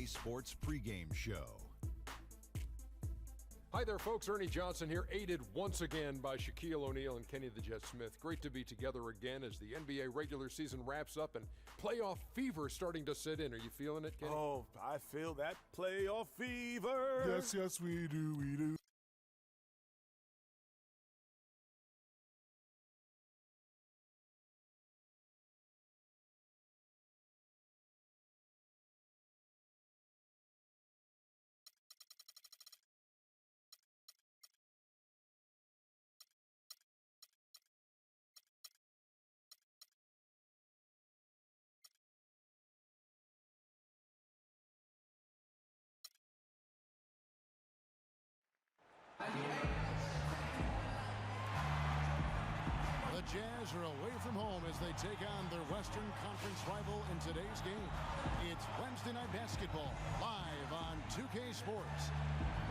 2K Sports pregame show. Hi there, folks. Ernie Johnson here, aided once again by Shaquille O'Neal and Kenny the Jet Smith. Great to be together again as the NBA regular season wraps up and playoff fever starting to set in. Are you feeling it, Kenny? Oh, I feel that playoff fever. Yes, we do. The Jazz are away from home as they take on their Western Conference rival in today's game. It's Wednesday Night Basketball, live on 2K Sports.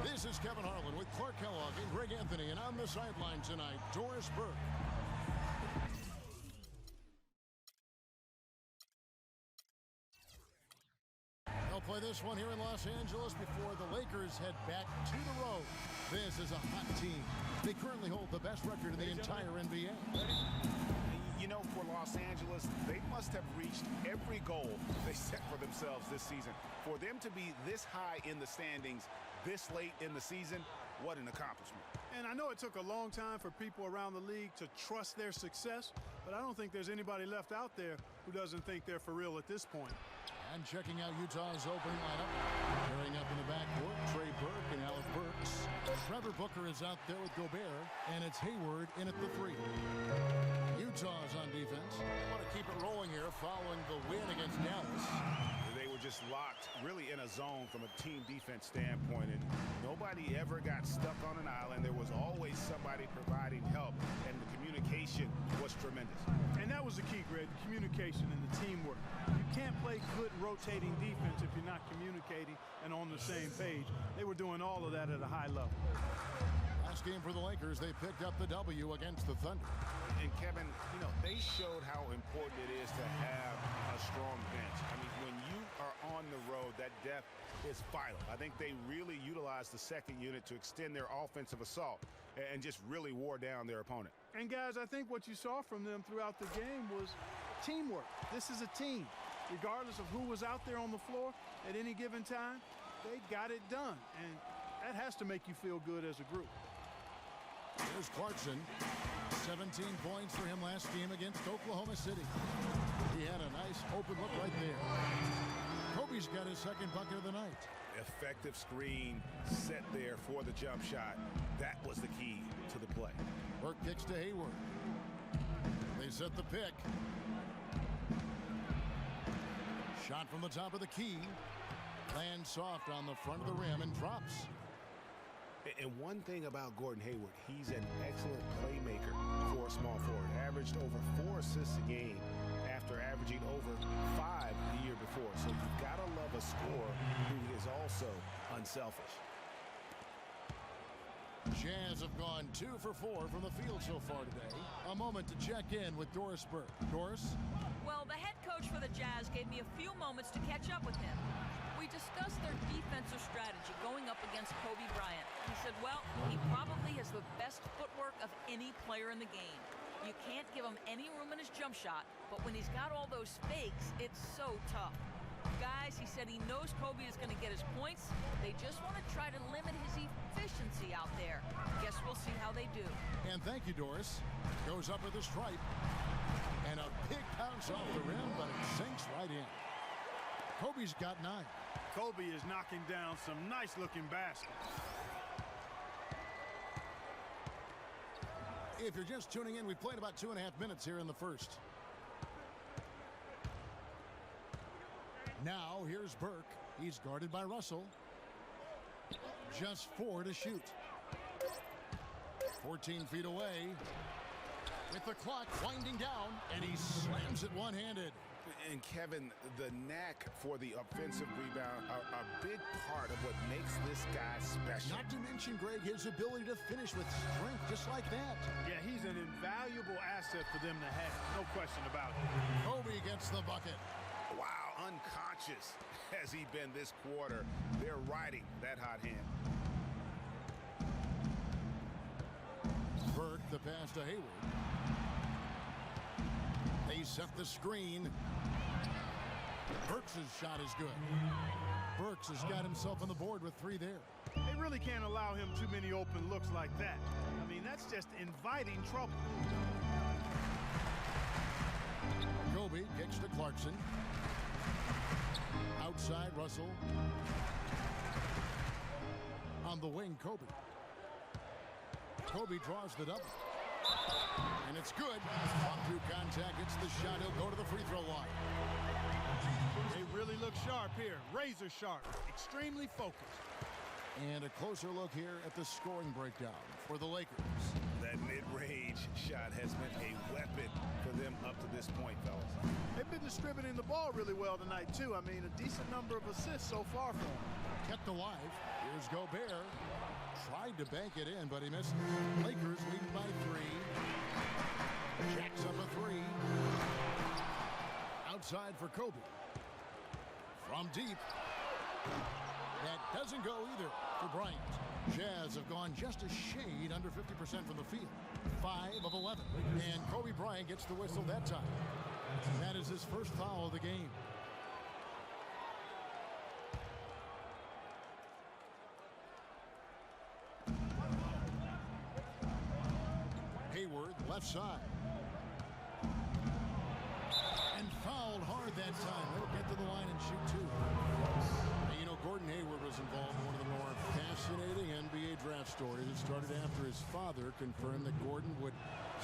This is Kevin Harlan with Clark Kellogg and Greg Anthony, and on the sideline tonight, Doris Burke. They'll play this one here in Los Angeles before the Lakers head back to the road. This is a hot team. They currently hold the best record in the entire NBA. You know, for Los Angeles, they must have reached every goal they set for themselves this season. For them to be this high in the standings this late in the season, what an accomplishment. And I know it took a long time for people around the league to trust their success, but I don't think there's anybody left out there who doesn't think they're for real at this point. And checking out Utah's opening lineup. Carrying up in the backcourt, Trey Burke and Alec Burks. Trevor Booker is out there with Gobert, and it's Hayward in at the 3. Utah's on defense. They want to keep it rolling here following the win against Dallas. They were just locked really in a zone from a team defense standpoint, and nobody ever got stuck on an island. There was always somebody providing help, and the communication was tremendous. And that was the key, Greg, the communication and the teamwork. You can't play good rotating defense if you're not communicating and on the same page. They were doing all of that at a high level. Last game for the Lakers, they picked up the W against the Thunder. And Kevin, you know, they showed how important it is to have a strong bench. I mean, when you are on the road, that depth is vital. I think they really utilized the second unit to extend their offensive assault and just really wore down their opponent. And guys, I think what you saw from them throughout the game was teamwork. This is a team. Regardless of who was out there on the floor at any given time, they got it done. And that has to make you feel good as a group. Here's Clarkson. 17 points for him last game against Oklahoma City. He had a nice open look right there. Kobe's got his second bucket of the night. Effective screen set there for the jump shot. That was the key to the play. Burke kicks to Hayward. They set the pick. Shot from the top of the key. Lands soft on the front of the rim and drops. And one thing about Gordon Hayward, he's an excellent playmaker for a small forward. Averaged over 4 assists a game after averaging over 5 the year before. So you've got to love a scorer who is also unselfish. Jazz have gone 2 for 4 from the field so far today. A moment to check in with Doris Burke. Doris? Well, the head coach for the Jazz gave me a few moments to catch up with him. We discussed their defensive strategy going up against Kobe Bryant. He said, well, he probably has the best footwork of any player in the game. You can't give him any room in his jump shot, but when he's got all those fakes, it's so tough. Guys, he said he knows Kobe is going to get his points. They just want to try to limit his efficiency out there. Guess we'll see how they do. And thank you, Doris. Goes up with a stripe. And a big bounce off the rim, but it sinks right in. Kobe's got 9. Kobe is knocking down some nice-looking baskets. If you're just tuning in, we've played about 2.5 minutes here in the first. Now, here's Burke. He's guarded by Russell. Just 4 to shoot. 14 feet away. With the clock winding down, and he slams it one-handed. And Kevin, the knack for the offensive rebound are a big part of what makes this guy special. Not to mention, Greg, his ability to finish with strength just like that. Yeah, he's an invaluable asset for them to have. No question about it. Kobe gets the bucket. Wow, unconscious has he been this quarter. They're riding that hot hand. Burke, the pass to Hayward. They set the screen. Burks' shot is good. Burks has got himself on the board with 3 there. They really can't allow him too many open looks like that. I mean, that's just inviting trouble. Kobe kicks to Clarkson. Outside, Russell. On the wing, Kobe. Kobe draws the double. And it's good. Off through contact, gets the shot. He'll go to the free throw line. They really look sharp here. Razor sharp. Extremely focused. And a closer look here at the scoring breakdown for the Lakers. That mid-range shot has been a weapon for them up to this point, fellas. They've been distributing the ball really well tonight, too. I mean, a decent number of assists so far for them. Kept alive. Here's Gobert. Tried to bank it in, but he missed. Lakers lead by 3. Jacks up a 3. Outside for Kobe. From deep. That doesn't go either for Bryant. Jazz have gone just a shade under 50% from the field. 5 of 11. And Kobe Bryant gets the whistle that time. That is his first foul of the game. Hayward, left side. And fouled hard that time. They'll get to the line and shoot 2. And you know, Gordon Hayward was involved in one of the more fascinating NBA draft stories. It started after his father confirmed that Gordon would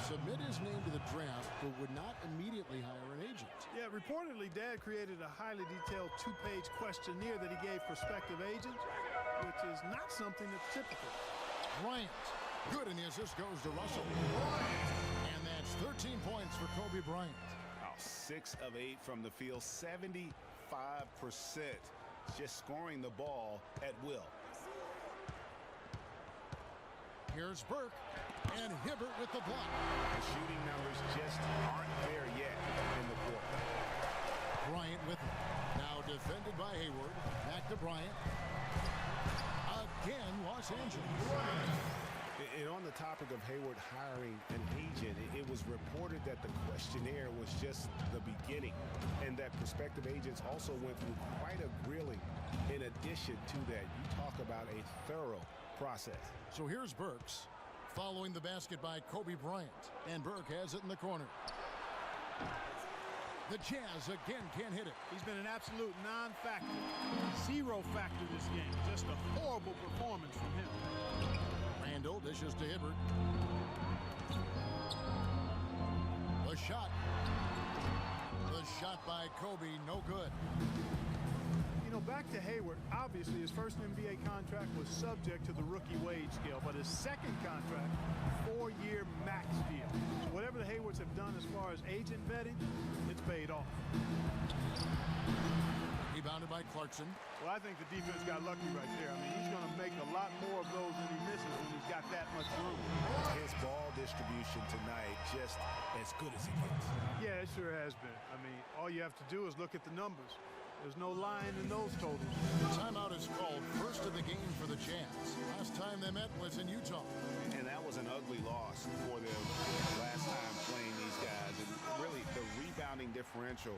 submit his name to the draft, but would not immediately hire an agent. Yeah, reportedly, Dad created a highly detailed 2-page questionnaire that he gave prospective agents, which is not something that's typical. Bryant. Good, and the assist goes to Russell. And that's 13 points for Kobe Bryant. 6 of 8 from the field, 75%. Just scoring the ball at will. Here's Burke and Hibbert with the block. The shooting numbers just aren't there yet in the quarter. Bryant with it. Now defended by Hayward. Back to Bryant. Again, Los Angeles. And on the topic of Hayward hiring an agent, it was reported that the questionnaire was just the beginning and that prospective agents also went through quite a grilling. In addition to that, you talk about a thorough process. So here's Burks following the basket by Kobe Bryant, and Burke has it in the corner. The Jazz again can't hit it. He's been an absolute non-factor. 0 factor this game. Just a horrible performance from him. Randall dishes to Hibbert. The shot. The shot by Kobe, no good. You know, back to Hayward, obviously his first NBA contract was subject to the rookie wage scale, but his second contract, 4-year max deal. So whatever the Haywards have done as far as agent vetting, it's paid off. Rebounded by Clarkson. Well, I think the defense got lucky right there. I mean, he's going to make a lot more of those than he misses when he's got that much room. His ball distribution tonight just as good as it gets. Yeah, it sure has been. I mean, all you have to do is look at the numbers. There's no lying in those totals. Timeout is called. First of the game for the Jazz. Last time they met was in Utah. And that was an ugly loss for them last time playing these guys. And really, the rebounding differential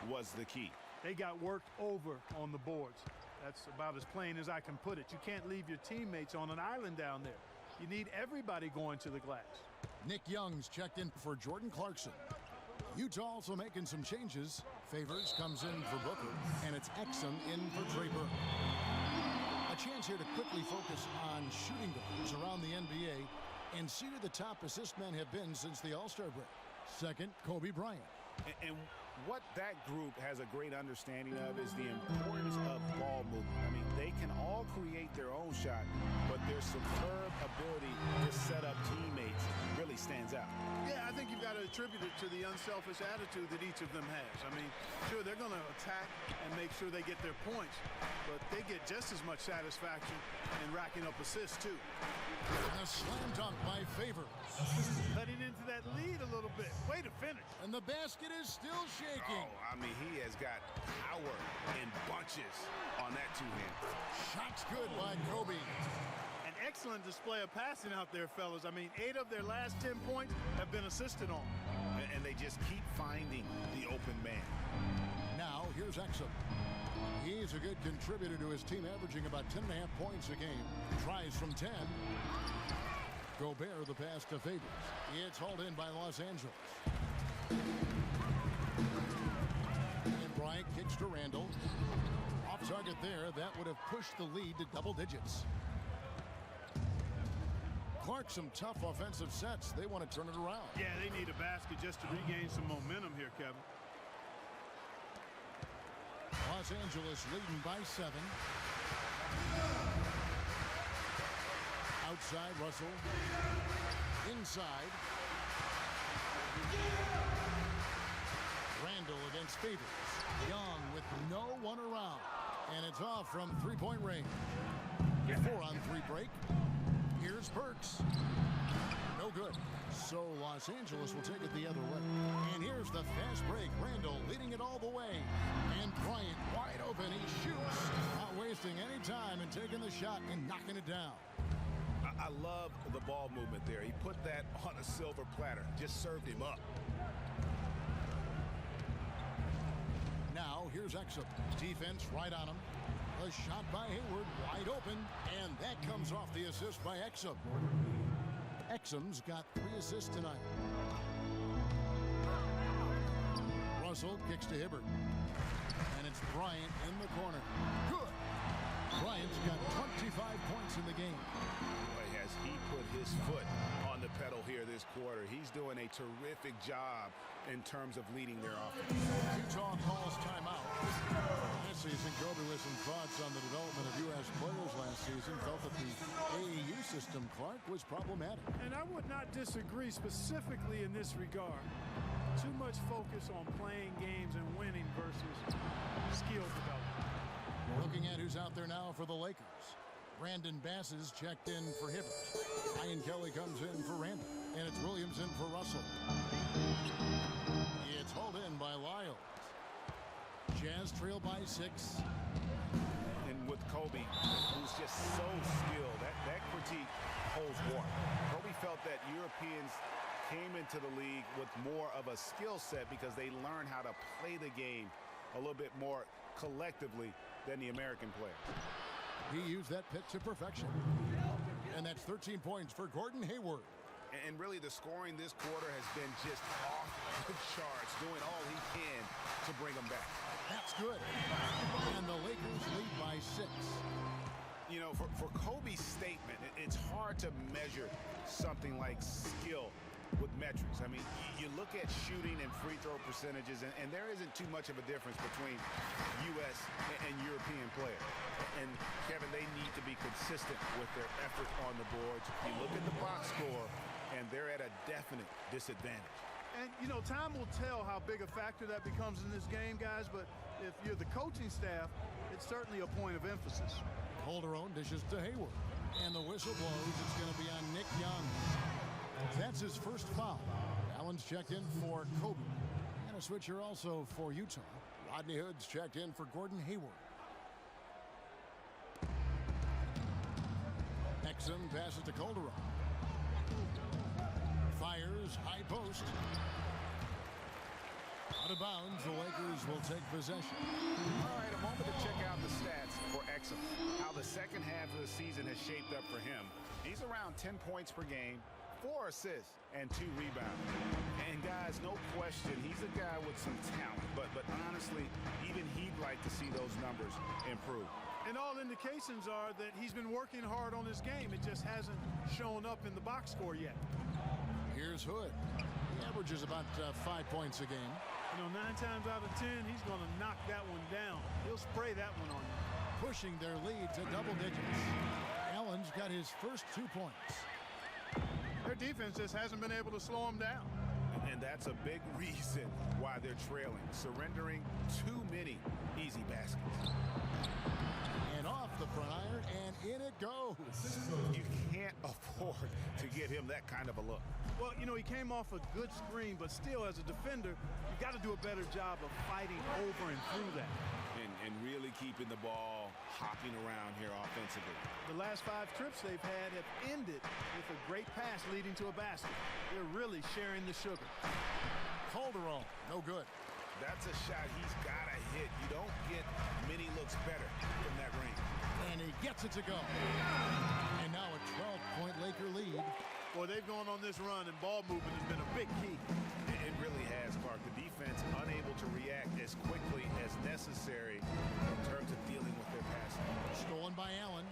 was the key. They got worked over on the boards. That's about as plain as I can put it. You can't leave your teammates on an island down there. You need everybody going to the glass. Nick Young's checked in for Jordan Clarkson. Utah also making some changes. Favors comes in for Booker, and it's Exum in for Trey Burke. A chance here to quickly focus on shooting guards around the NBA and see who the top assist men have been since the All-Star break. Second, Kobe Bryant. And what that group has a great understanding of is the importance of ball movement. I mean, they can all create their own shot, but their superb ability to set up teammates really stands out. Yeah, I think you've got to contributed to the unselfish attitude that each of them has. I mean, sure, they're going to attack and make sure they get their points, but they get just as much satisfaction in racking up assists, too. And a slam dunk by Favors. Cutting into that lead a little bit. Way to finish. And the basket is still shaking. Oh, I mean, he has got power in bunches on that two-hand. Shot's good by Kobe. An excellent display of passing out there, fellas. I mean, 8 of their last 10 points have been assisted on. And they just keep finding the open man. Now, here's Exum. He's a good contributor to his team, averaging about 10.5 points a game. Tries from 10. Gobert, the pass to Favors. It's hauled in by Los Angeles. And Bryant kicks to Randall. Off target there. That would have pushed the lead to double digits. Clark, some tough offensive sets. They want to turn it around. Yeah, they need a basket just to regain some momentum here, Kevin. Los Angeles leading by 7. Outside, Russell. Inside. Randall against Favors. Young with no one around. And it's off from three-point range. 4-on-3 break. Here's Burks. No good. So Los Angeles will take it the other way. And here's the fast break. Randall leading it all the way. And Bryant wide open. He shoots. Not wasting any time and taking the shot and knocking it down. I love the ball movement there. He put that on a silver platter. Just served him up. Now here's Exum. Defense right on him. A shot by Hayward, wide open, and that comes off the assist by Exum. Exum's got 3 assists tonight. Russell kicks to Hibbert. And it's Bryant in the corner. Good. Bryant's got 25 points in the game. Boy, has he put his foot on the pedal here this quarter. He's doing a terrific job in terms of leading their offense. Utah calls timeout. This season, Kobe with some thoughts on the development of U.S. players last season. Felt that the AAU system, Clark, was problematic. And I would not disagree specifically in this regard. Too much focus on playing games and winning versus skill development. Looking at who's out there now for the Lakers. Brandon Bass is checked in for Hibbert. Ian Kelly comes in for Randall. And it's Williams in for Russell. It's hauled in by Lyles. Jazz trail by 6. And with Kobe, who's just so skilled, that critique holds water. Kobe felt that Europeans came into the league with more of a skill set because they learned how to play the game a little bit more collectively than the American player. He used that pick to perfection. And that's 13 points for Gordon Hayward. And really the scoring this quarter has been just off the charts, doing all he can to bring them back. That's good. And the Lakers lead by 6. You know, for Kobe's statement, it's hard to measure something like skill with metrics. I mean, you look at shooting and free throw percentages, and there isn't too much of a difference between U.S. and European players. And, Kevin, they need to be consistent with their effort on the boards. You look at the box score, and they're at a definite disadvantage. And, you know, time will tell how big a factor that becomes in this game, guys, but if you're the coaching staff, it's certainly a point of emphasis. Calderon dishes to Hayward. And the whistle blows. It's going to be on Nick Young. That's his first foul. Allen's checked in for Kobe. And a switcher also for Utah. Rodney Hood's checked in for Gordon Hayward. Exum passes to Calderon. Fires, high post. Out of bounds, the Lakers will take possession. All right, a moment to check out the stats for Exum. How the second half of the season has shaped up for him. He's around 10 points per game, 4 assists, and 2 rebounds. And guys, no question, he's a guy with some talent. But honestly, even he'd like to see those numbers improve. And all indications are that he's been working hard on his game. It just hasn't shown up in the box score yet. Here's Hood. He averages about 5 points a game. You know, 9 times out of 10, he's going to knock that one down. He'll spray that one on you. Pushing their lead to double digits. Allen's got his first 2 points. Their defense just hasn't been able to slow him down. And that's a big reason why they're trailing, surrendering too many easy baskets. And off the front iron, and in it goes. You can't afford to give him that kind of a look. Well, you know, he came off a good screen, but still, as a defender, you got to do a better job of fighting over and through that. And really keeping the ball hopping around here offensively. The last 5 trips they've had have ended with a great pass leading to a basket. They're really sharing the sugar. Calderon, no good. That's a shot he's got to hit. You don't get many looks better from that range. And he gets it to go. And now a 12-point Laker lead. Boy, they've gone on this run, and ball movement has been a big key. It really has, Clark. The defense unable to react as quickly as necessary in terms of dealing with their passing. Stolen by Allen.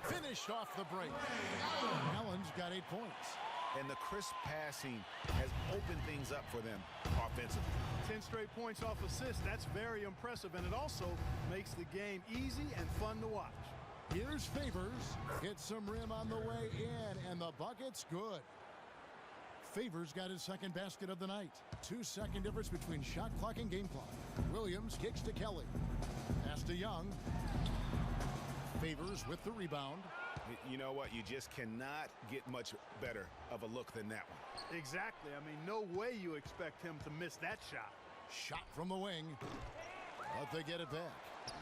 Finished off the break. Allen's got 8 points. And the crisp passing has opened things up for them offensively. 10 straight points off assists. That's very impressive, and it also makes the game easy and fun to watch. Here's Favors. Hits some rim on the way in, and the bucket's good. Favors got his second basket of the night. 2-second difference between shot clock and game clock. Williams kicks to Kelly. Pass to Young. Favors with the rebound. You know what? You just cannot get much better of a look than that one. Exactly. I mean, no way you expect him to miss that shot. Shot from the wing. But they get it back.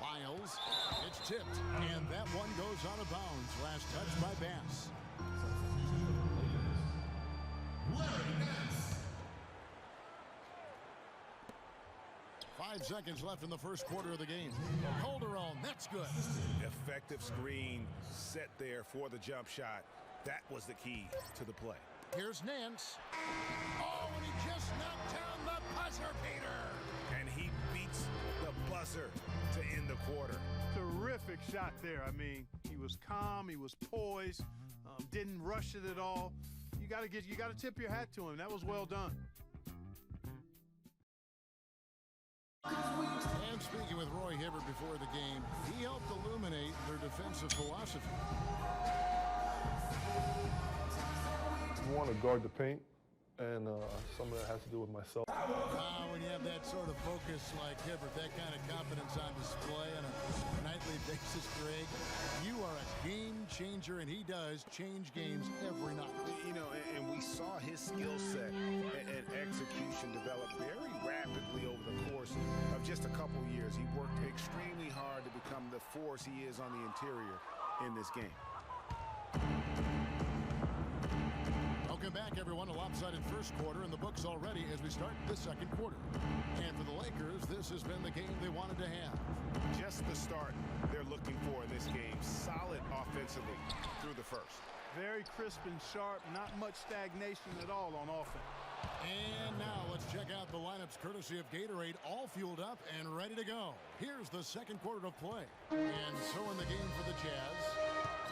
Lyles, it's tipped, and that one goes out of bounds. Last touch by Bass. 5 seconds left in the first quarter of the game. Calderon, that's good. Effective screen set there for the jump shot. That was the key to the play. Here's Nance. Oh, and he just knocked down the buzzer beater. And he beats the buzzer to end the quarter. Terrific shot there. I mean, he was calm, he was poised, didn't rush it at all. You got to tip your hat to him. That was well done. And speaking with Roy Hibbert before the game, he helped illuminate their defensive philosophy. I want to guard the paint, and some of that has to do with myself. When you have that sort of focus like Hibbert, that kind of confidence on display on a nightly basis, Greg, you are a game changer, and he does change games every night. You know, and we saw his skill set and execution develop very rapidly over the course of just a couple years. He worked extremely hard to become the force he is on the interior in this game. Welcome back, everyone. A lopsided first quarter in the books already as we start the second quarter. And for the Lakers, this has been the game they wanted to have. Just the start they're looking for in this game. Solid offensively through the first. Very crisp and sharp, not much stagnation at all on offense. And now let's check out the lineups courtesy of Gatorade, all fueled up and ready to go. Here's the second quarter of play. And so in the game for the Jazz,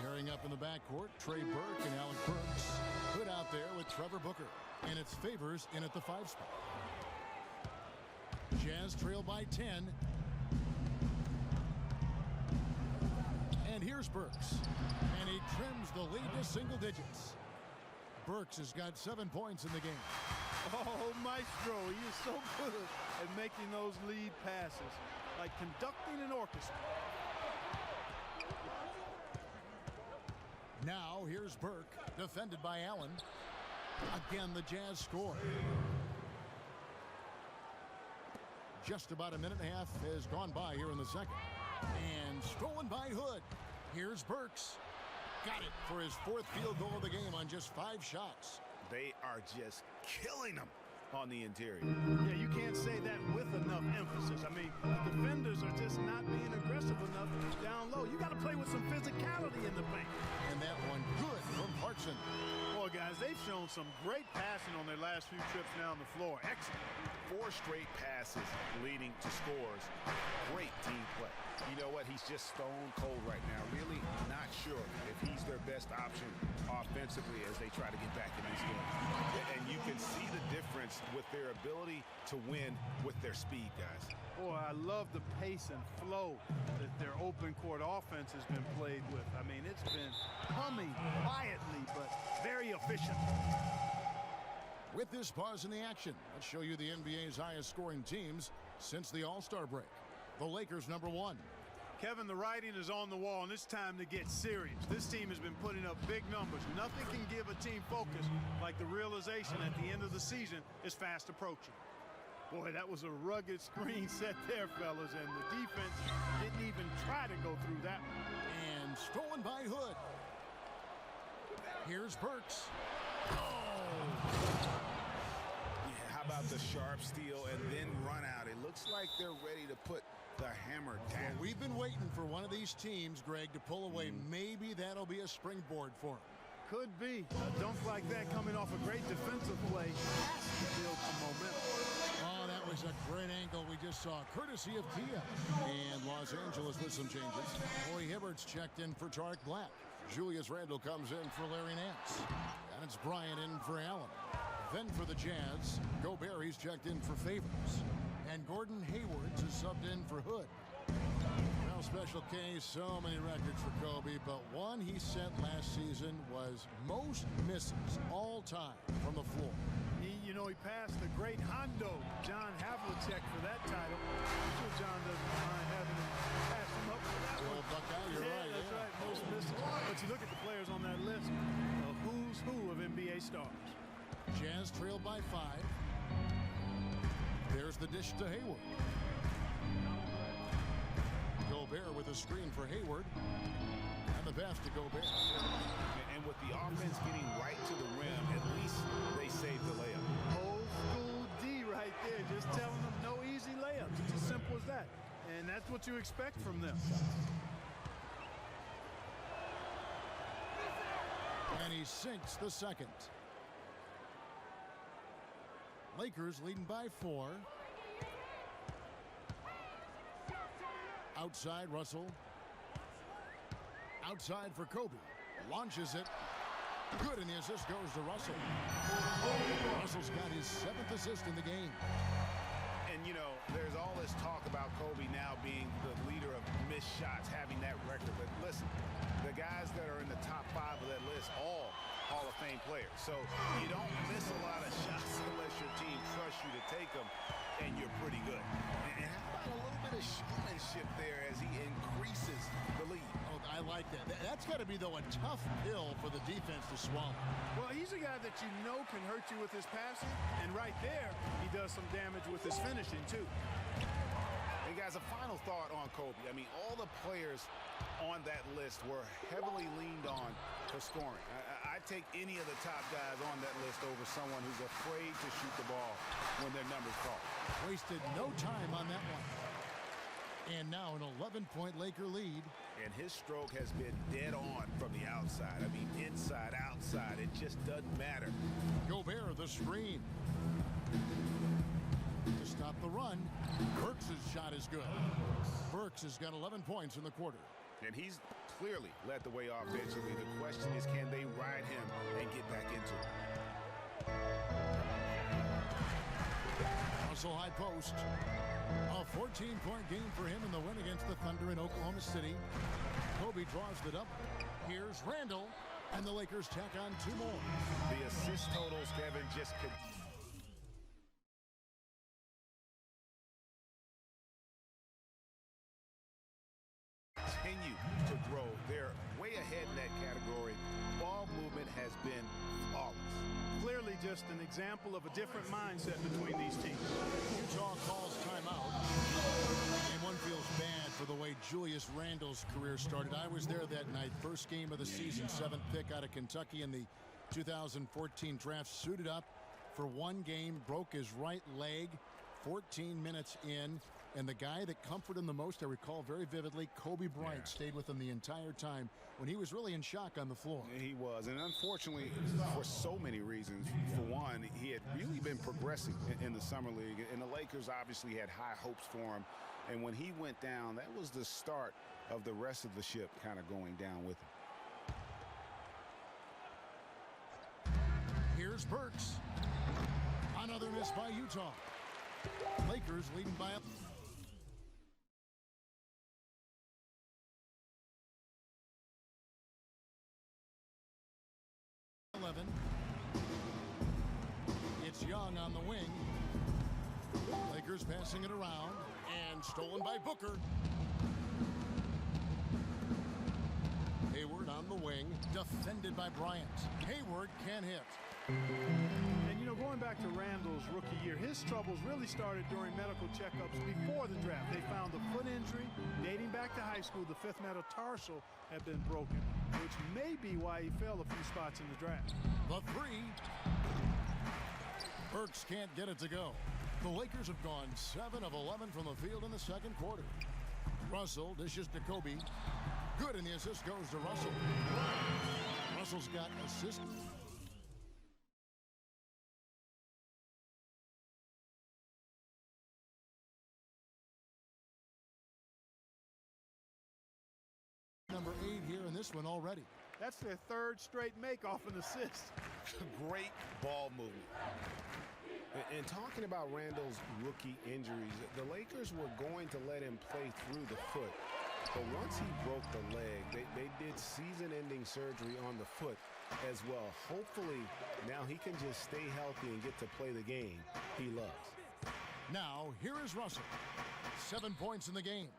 pairing up in the backcourt, Trey Burke and Alec Burks. Put out there with Trevor Booker. And it's Favors in at the 5 spot. Jazz trail by 10. And here's Burks. And he trims the lead to single digits. Burks has got 7 points in the game. Oh, Maestro, he is so good at making those lead passes, like conducting an orchestra. Now here's Burke, defended by Allen. Again, the Jazz score. Just about a minute and a half has gone by here in the second. And stolen by Hood. Here's Burks. Got it for his 4th field goal of the game on just 5 shots. They are just killing them on the interior. Yeah, you can't say that with enough emphasis. I mean, the defenders are just not being aggressive enough down low. You got to play with some physicality in the paint. And that one good from Clarkson. Boy, guys, they've shown some great passing on their last few trips down the floor. Excellent. 4 straight passes leading to scores. Great team play. You know what? He's just stone cold right now. Really not sure if he's their best option offensively as they try to get back in this game. And you can see the difference with their ability to win with their speed, guys. Boy, I love the pace and flow that their open court offense has been played with. I mean, it's been coming quietly, but very efficient. With this pause in the action, let's show you the NBA's highest scoring teams since the All-Star break. The Lakers #1. Kevin, the writing is on the wall, and it's time to get serious. This team has been putting up big numbers. Nothing can give a team focus like the realization at the end of the season is fast approaching. Boy, that was a rugged screen set there, fellas, and the defense didn't even try to go through that one. And stolen by Hood. Here's Burks. Yeah, how about the sharp steal and then run out? It looks like they're ready to put the hammer down. Well, we've been waiting for one of these teams, Greg, to pull away. Maybe that'll be a springboard for them. Could be. A dunk like that coming off a great defensive play has to build some momentum. Oh, that was a great angle we just saw, courtesy of Tia. And Los Angeles with some changes. Roy Hibbert's checked in for Tarek Black. Julius Randle comes in for Larry Nance. And it's Bryant in for Allen. Then for the Jazz, Gobert, he's checked in for Favors. And Gordon Hayward's is subbed in for Hood. Well, Special K, so many records for Kobe, but one he set last season was most misses all time from the floor. You know, he passed the great Hondo, John Havlicek, for that title. I'm sure John doesn't mind having him pass him up for that one. Buckeye, you're right. That's right, most misses. But you look at the players on that list, a who's who of NBA stars. Jazz trailed by 5. There's the dish to Hayward. Gobert with a screen for Hayward. And the pass to Gobert. And with the offense getting right to the rim, at least they saved the layup. Old school D right there, just telling them no easy layups. It's as simple as that. And that's what you expect from them. And he sinks the second. Lakers leading by 4. Outside Russell. Outside for Kobe. Launches it. Good, and the assist goes to Russell. Russell's got his 7th assist in the game. And, you know, there's all this talk about Kobe now being the leader of missed shots, having that record. But listen, the guys that are in the top 5 of that list, all Hall of Fame players. So you don't miss a lot of shots unless your team trusts you to take them, and you're pretty good. And how about a little bit of showmanship there as he increases the lead? Oh, I like that. That's got to be, though, a tough pill for the defense to swallow. Well, he's a guy that you know can hurt you with his passing, and right there, he does some damage with his finishing, too. And guys, a final thought on Kobe. I mean, all the players on that list were heavily leaned on for scoring. I'd take any of the top guys on that list over someone who's afraid to shoot the ball when their number's called. Wasted no time on that one. And now an 11-point Laker lead. And his stroke has been dead on from the outside. I mean, inside, outside, it just doesn't matter. Gobert, the screen. To stop the run, Burks' shot is good. Burks has got 11 points in the quarter. And he's clearly led the way offensively. The question is, can they ride him and get back into it? Russell high post. A 14-point game for him in the win against the Thunder in Oklahoma City. Kobe draws it up. Here's Randle, and the Lakers tack on 2 more. The assist totals, Kevin, just could... continue to grow. They're way ahead in that category. Ball movement has been flawless. Clearly just an example of a different mindset between these teams. Utah calls timeout. And one feels bad for the way Julius Randle's career started. I was there that night. First game of the season, 7th pick out of Kentucky in the 2014 draft. Suited up for one game, broke his right leg 14 minutes in. And the guy that comforted him the most, I recall very vividly, Kobe Bryant stayed with him the entire time when he was really in shock on the floor. He was, and unfortunately, for so many reasons. For one, he had really been progressing in the summer league, and the Lakers obviously had high hopes for him. And when he went down, that was the start of the rest of the ship kind of going down with him. Here's Burks. Another miss by Utah. Lakers leading by a... Young on the wing. Lakers passing it around and stolen by Booker. Hayward on the wing, defended by Bryant. Hayward can't hit. And, you know, going back to Randall's rookie year, his troubles really started during medical checkups before the draft. They found a foot injury dating back to high school. The fifth metatarsal had been broken, which may be why he fell a few spots in the draft. The three. Burks can't get it to go. The Lakers have gone 7 of 11 from the field in the second quarter. Russell dishes to Kobe. Good, and the assist goes to Russell. Russell's got assist. Number 8 here in this one already. That's their third straight make off an assist. Great ball movement. And talking about Randall's rookie injuries, the Lakers were going to let him play through the foot. But once he broke the leg, they did season-ending surgery on the foot as well. Hopefully, now he can just stay healthy and get to play the game he loves. Now, here is Russell. 7 points in the game.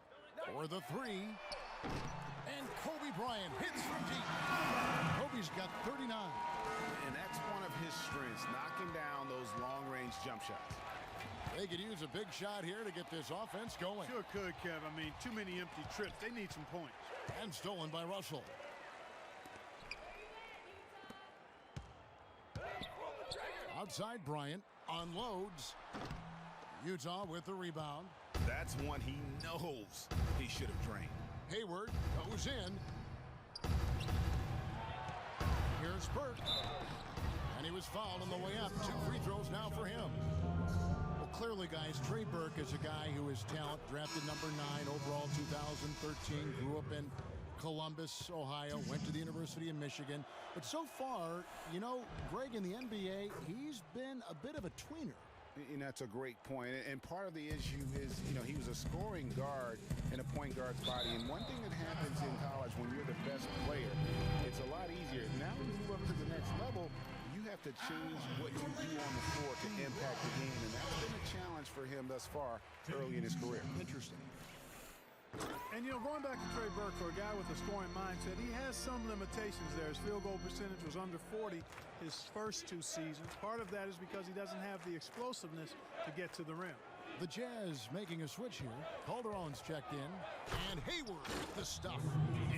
For the three. And Kobe Bryant hits from deep. Kobe's got 39. And that's one of his strengths, knocking down those long-range jump shots. They could use a big shot here to get this offense going. Sure could, Kev. I mean, too many empty trips. They need some points. And stolen by Russell. Outside Bryant unloads. Utah with the rebound. That's one he knows he should have drained. Hayward goes in. Here's Burke. And he was fouled on the way up. 2 free throws now for him. Well, clearly, guys, Trey Burke is a guy who is talent. Drafted number 9 overall 2013. Grew up in Columbus, Ohio. Went to the University of Michigan. But so far, you know, Greg, in the NBA, he's been a bit of a tweener. And that's a great point. And part of the issue is, you know, he was a scoring guard in a point guard's body. And one thing that happens in college when you're the best player, it's a lot easier. Now when you move up to the next level, you have to change what you do on the floor to impact the game. And that's been a challenge for him thus far early in his career. Interesting. And, you know, going back to Trey Burke, for a guy with a scoring mindset, he has some limitations there. His field goal percentage was under 40 his first 2 seasons. Part of that is because he doesn't have the explosiveness to get to the rim. The Jazz making a switch here. Calderon's checked in. And Hayward the stuff.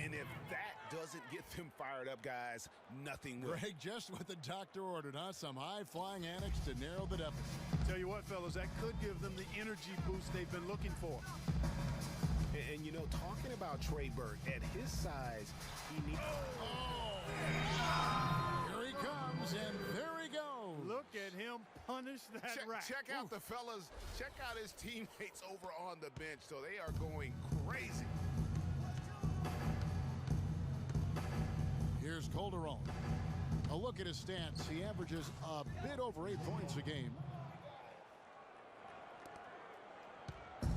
And if that doesn't get them fired up, guys, nothing will. Greg, just what the doctor ordered, huh? Some high-flying antics to narrow the deficit. Tell you what, fellas, that could give them the energy boost they've been looking for. And you know, talking about Trey Burke, at his size, he needs... Oh! Here he comes, and there he goes. Look at him punish that rack. Check out the fellas. Check out his teammates over on the bench. So they are going crazy. Here's Calderon. A look at his stats. He averages a bit over 8 points a game.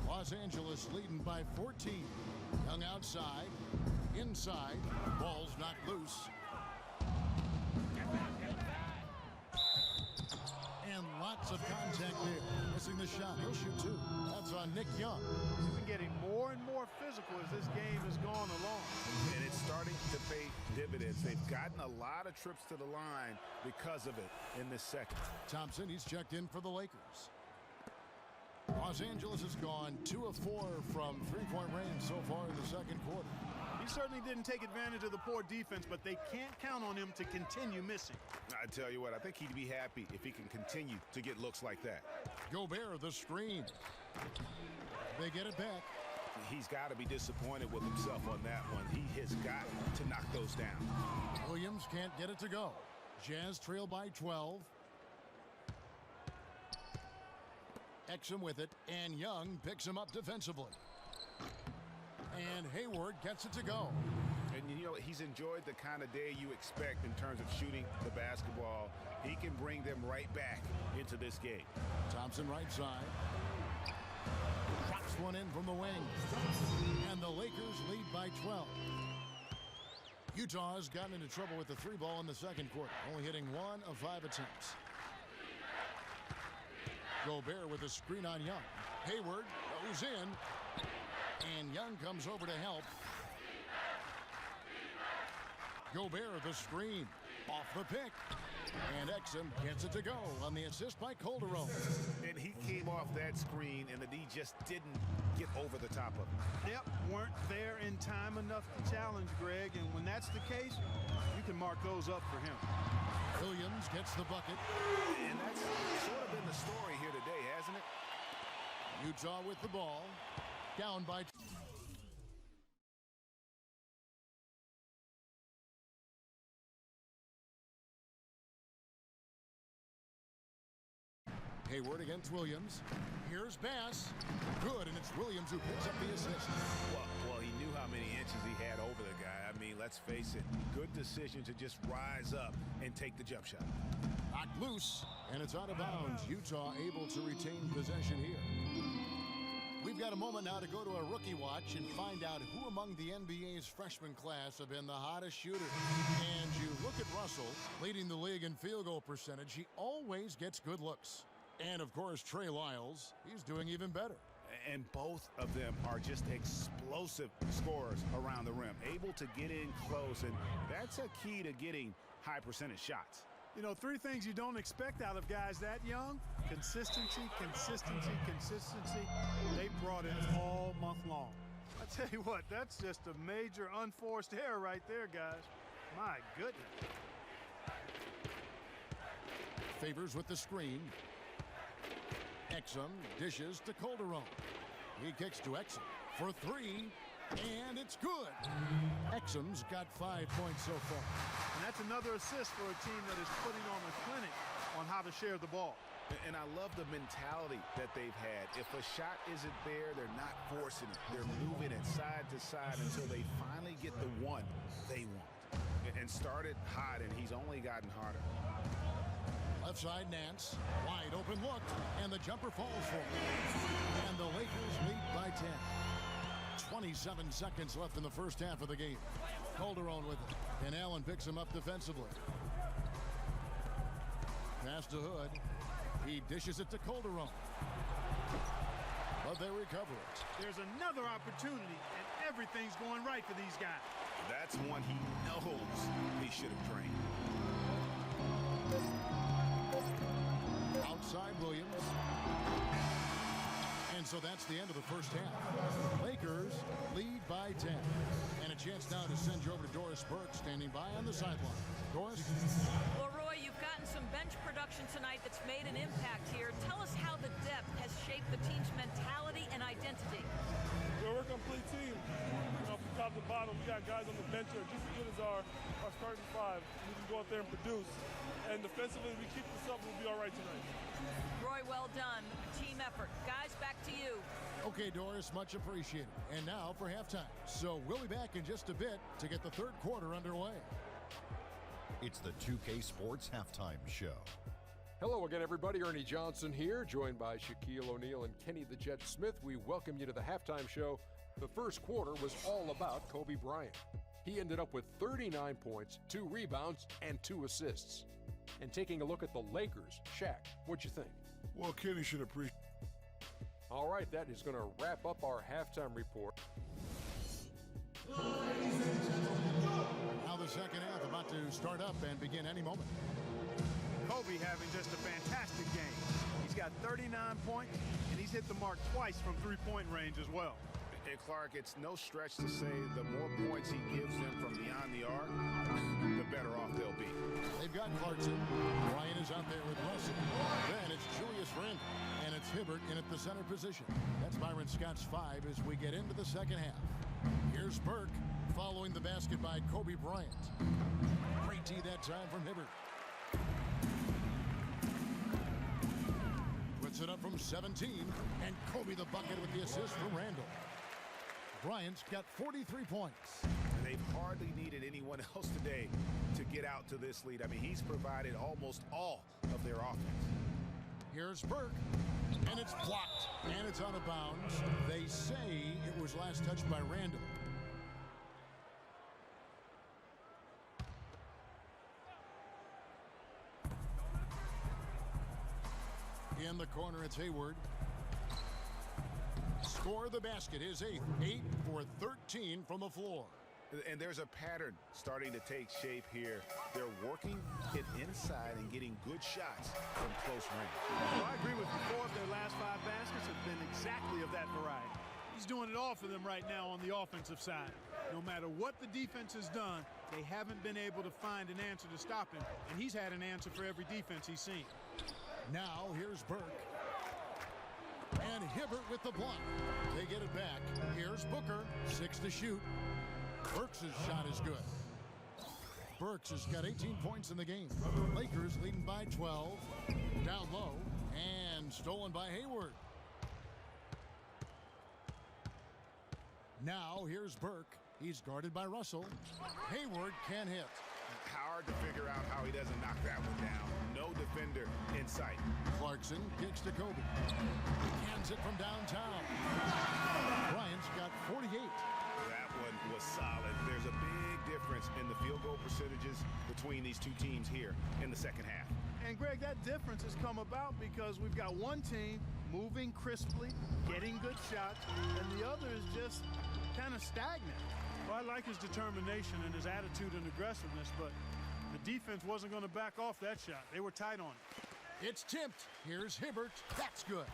Los Angeles leading by 14. Young outside. Inside. Ball's knocked loose. And lots of contact there. Missing the shot. He'll shoot 2. That's on Nick Young. He's been getting more and more physical as this game has gone along. And it's starting to pay dividends. They've gotten a lot of trips to the line because of it in this second. Thompson, he's checked in for the Lakers. Los Angeles has gone 2 of 4 from 3-point range so far in the second quarter. He certainly didn't take advantage of the poor defense, but they can't count on him to continue missing. I tell you what, I think he'd be happy if he can continue to get looks like that. Gobert, the screen. They get it back. He's got to be disappointed with himself on that one. He has got to knock those down. Williams can't get it to go. Jazz trail by 12. Exum with it, and Young picks him up defensively. And Hayward gets it to go. And you know, he's enjoyed the kind of day you expect in terms of shooting the basketball. He can bring them right back into this game. Thompson right side. Drops one in from the wing. And the Lakers lead by 12. Utah has gotten into trouble with the 3 ball in the second quarter, only hitting 1 of 5 attempts. Gobert with a screen on Young. Hayward goes in, and Young comes over to help. Gobert the screen, off the pick, and Exum gets it to go on the assist by Calderon. And he came off that screen, and the D just didn't get over the top of it. Yep, weren't there in time enough to challenge Greg, and when that's the case, you can mark those up for him. Williams gets the bucket. And that's sort of been the story here today, hasn't it? Utah with the ball, down by... Hayward against Williams. Here's Bass. Good, and it's Williams who picks up the assist. Well, he knew how many inches he had over the guy. I mean, let's face it, good decision to just rise up and take the jump shot. Knocked loose, and it's out of bounds. Utah able to retain possession here. We've got a moment now to go to a rookie watch and find out who among the NBA's freshman class have been the hottest shooter. And you look at Russell, leading the league in field goal percentage. He always gets good looks. And, of course, Trey Lyles, he's doing even better. And both of them are just explosive scorers around the rim, able to get in close, and that's a key to getting high percentage shots. You know, three things you don't expect out of guys that young: consistency, consistency, consistency. They brought it all month long. I tell you what, that's just a major unforced error right there, guys. My goodness. Favors with the screen. Exum dishes to Calderon. He kicks to Exum for three, and it's good. Exum's got 5 points so far. And that's another assist for a team that is putting on a clinic on how to share the ball. And I love the mentality that they've had. If a shot isn't there, they're not forcing it. They're moving it side to side until they finally get the one they want. And started hot, and he's only gotten harder. Left side, Nance. Wide open look, and the jumper falls for him. And the Lakers lead by 10. 27 seconds left in the first half of the game. Calderon with it, and Allen picks him up defensively. Pass to Hood. He dishes it to Calderon. But they recover it. There's another opportunity, and everything's going right for these guys. That's one he knows he should have drained. Outside Williams. And so that's the end of the first half. Lakers lead by 10. And a chance now to send you over to Doris Burke, standing by on the sideline. Doris? Well, Roy, you've gotten some bench production tonight that's made an impact here. Tell us how the depth has shaped the team's mentality and identity. We're a complete team. You know, from top to bottom, we got guys on the bench that are just as good as our starting five. We can go out there and produce. And defensively, if we keep this up, we'll be all right tonight. Roy, well done. Team effort. Guys, back to you. Okay, Doris, much appreciated. And now for halftime. So we'll be back in just a bit to get the third quarter underway. It's the 2K Sports Halftime Show. Hello again, everybody. Ernie Johnson here, joined by Shaquille O'Neal and Kenny the Jet Smith. We welcome you to the halftime show. The first quarter was all about Kobe Bryant. He ended up with 39 points, 2 rebounds, and 2 assists. And taking a look at the Lakers, Shaq, what'd you think? Well, Kenny should appreciate. All right, that is going to wrap up our halftime report. Now the second half about to start up and begin any moment. Kobe having just a fantastic game. He's got 39 points, and he's hit the mark twice from three-point range as well. And Clark, it's no stretch to say the more points he gives them from beyond the arc, the better off they'll be. They've got Clarkson. Ryan is out there with Russell. Then it's Julius Randle, and it's Hibbert in at the center position. That's Byron Scott's 5 as we get into the second half. Here's Burke following the basket by Kobe Bryant. Great tee that time from Hibbert. Puts it up from 17, and Kobe the bucket with the assist from Randle. Bryant's got 43 points. And they've hardly needed anyone else today to get out to this lead. I mean, he's provided almost all of their offense. Here's Burke, and it's blocked, and it's out of bounds. They say it was last touched by Randle. In the corner, it's Hayward. Score the basket, his 8th. 8 for 13 from the floor. And there's a pattern starting to take shape here. They're working it inside and getting good shots from close range. Well, I agree with you. 4 of their last 5 baskets have been exactly of that variety. He's doing it all for them right now on the offensive side. No matter what the defense has done, they haven't been able to find an answer to stop him, and he's had an answer for every defense he's seen. Now here's Burke. And Hibbert with the block. They get it back. Here's Booker, 6 to shoot. Burks' shot is good. Burks has got 18 points in the game. Lakers leading by 12. Down low and stolen by Hayward. Now here's Burke. He's guarded by Russell. Hayward can hit. Hard to figure out how he doesn't knock that one down. No defender in sight. Clarkson kicks to Kobe. Cans it from downtown. Bryant's got 48. That one was solid. There's a big difference in the field goal percentages between these two teams here in the second half. And Greg, that difference has come about because we've got one team moving crisply, getting good shots, and the other is just kind of stagnant. Well, I like his determination and his attitude and aggressiveness, but the defense wasn't going to back off that shot. They were tight on it. It's tipped. Here's Hibbert. That's good.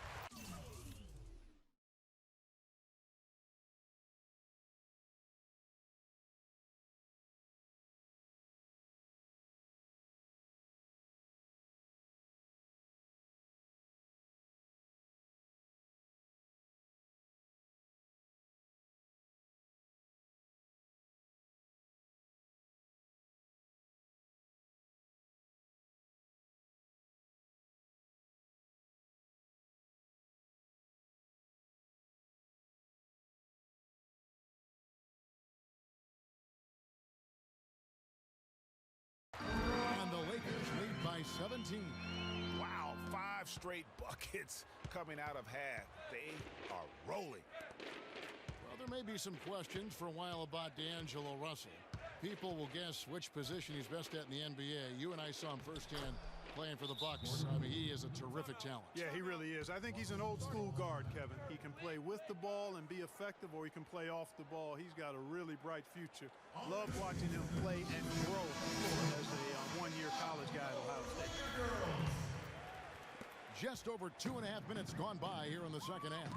And the Lakers lead by 17. Wow, 5 straight buckets coming out of half. They are rolling. Well, there may be some questions for a while about D'Angelo Russell. People will guess which position he's best at in the NBA. You and I saw him firsthand playing for the Bucks. I mean, he is a terrific talent. Yeah, he really is. I think he's an old-school guard, Kevin. He can play with the ball and be effective, or he can play off the ball. He's got a really bright future. Love watching him play and grow as a one-year college guy at Ohio State. Just over 2.5 minutes gone by here in the second half.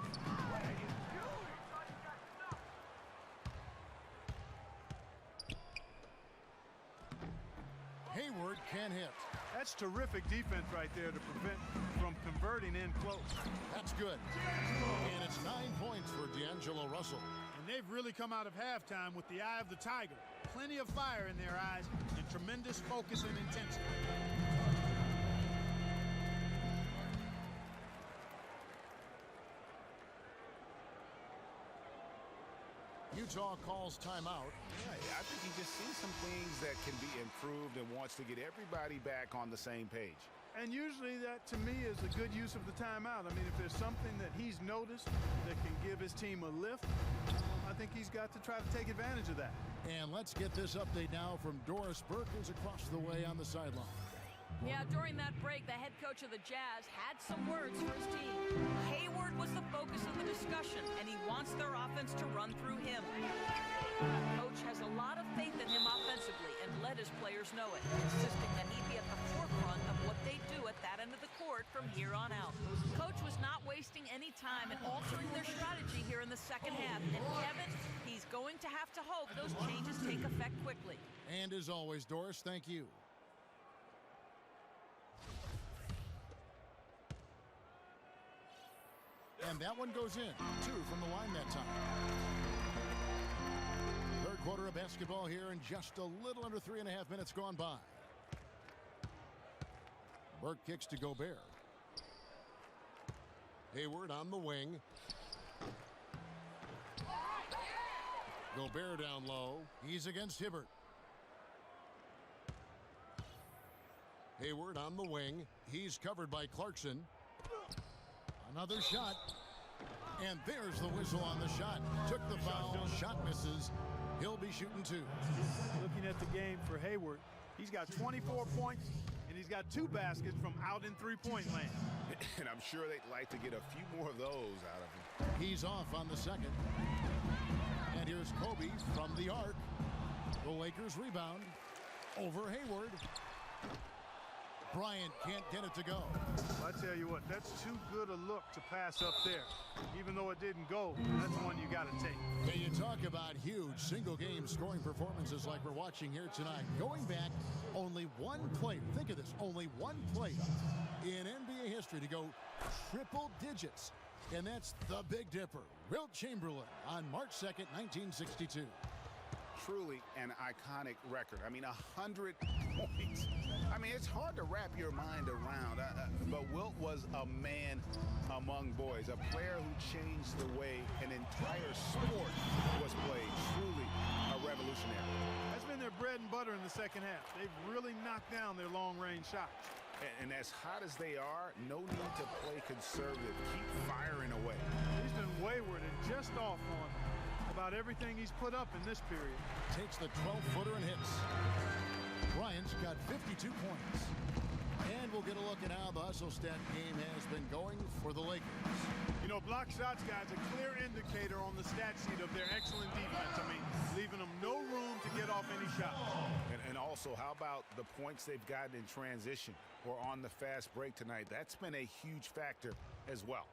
Hayward can hit. That's terrific defense right there to prevent from converting in close. That's good. And it's 9 points for D'Angelo Russell. And they've really come out of halftime with the eye of the tiger. Plenty of fire in their eyes and tremendous focus and intensity. Utah calls timeout. Yeah, I think he just sees some things that can be improved and wants to get everybody back on the same page. And usually that, to me, is a good use of the timeout. I mean, if there's something that he's noticed that can give his team a lift, I think he's got to try to take advantage of that. And let's get this update now from Doris Burke, who's across the way on the sideline. Yeah, during that break, the head coach of the Jazz had some words for his team. Hayward was the focus of the discussion, and he wants their offense to run through him. Coach has a lot of faith in him offensively and let his players know it, insisting that he be at the forefront of what they do at that end of the court from here on out. Coach was not wasting any time in altering their strategy here in the second half, and Kevin, he's going to have to hope those changes take effect quickly. And as always, Doris, thank you. And that one goes in. 2 from the line that time. Third quarter of basketball here, and just a little under 3.5 minutes gone by. Burke kicks to Gobert. Hayward on the wing. Gobert down low. He's against Hibbert. Hayward on the wing. He's covered by Clarkson. Another shot. And there's the whistle on the shot. Took the foul. Shot misses. He'll be shooting 2. Looking at the game for Hayward, he's got 24 points, and and he's got 2 baskets from out in three-point land. And I'm sure they'd like to get a few more of those out of him. He's off on the second. And here's Kobe from the arc. The Lakers rebound over Hayward. Bryant can't get it to go. I tell you what, that's too good a look to pass up there. Even though it didn't go, that's one you got to take. Hey, you talk about huge single-game scoring performances like we're watching here tonight. Going back, only one player, think of this, only one player in NBA history to go triple digits. And that's the Big Dipper, Wilt Chamberlain, on March 2nd, 1962. Truly an iconic record. I mean, 100 points. I mean, it's hard to wrap your mind around. But Wilt was a man among boys, a player who changed the way an entire sport was played. Truly a revolutionary. That's been their bread and butter in the second half. They've really knocked down their long-range shots. And as hot as they are, no need to play conservative. Keep firing away. He's been wayward and just off on about everything he's put up in this period. Takes the 12-footer and hits. Bryant's got 52 points. And we'll get a look at how the hustle stat game has been going for the Lakers. You know, block shots, guys, a clear indicator on the stat sheet of their excellent defense. I mean, leaving them no room to get off any shot. And also, how about the points they've gotten in transition or on the fast break tonight? That's been a huge factor as well.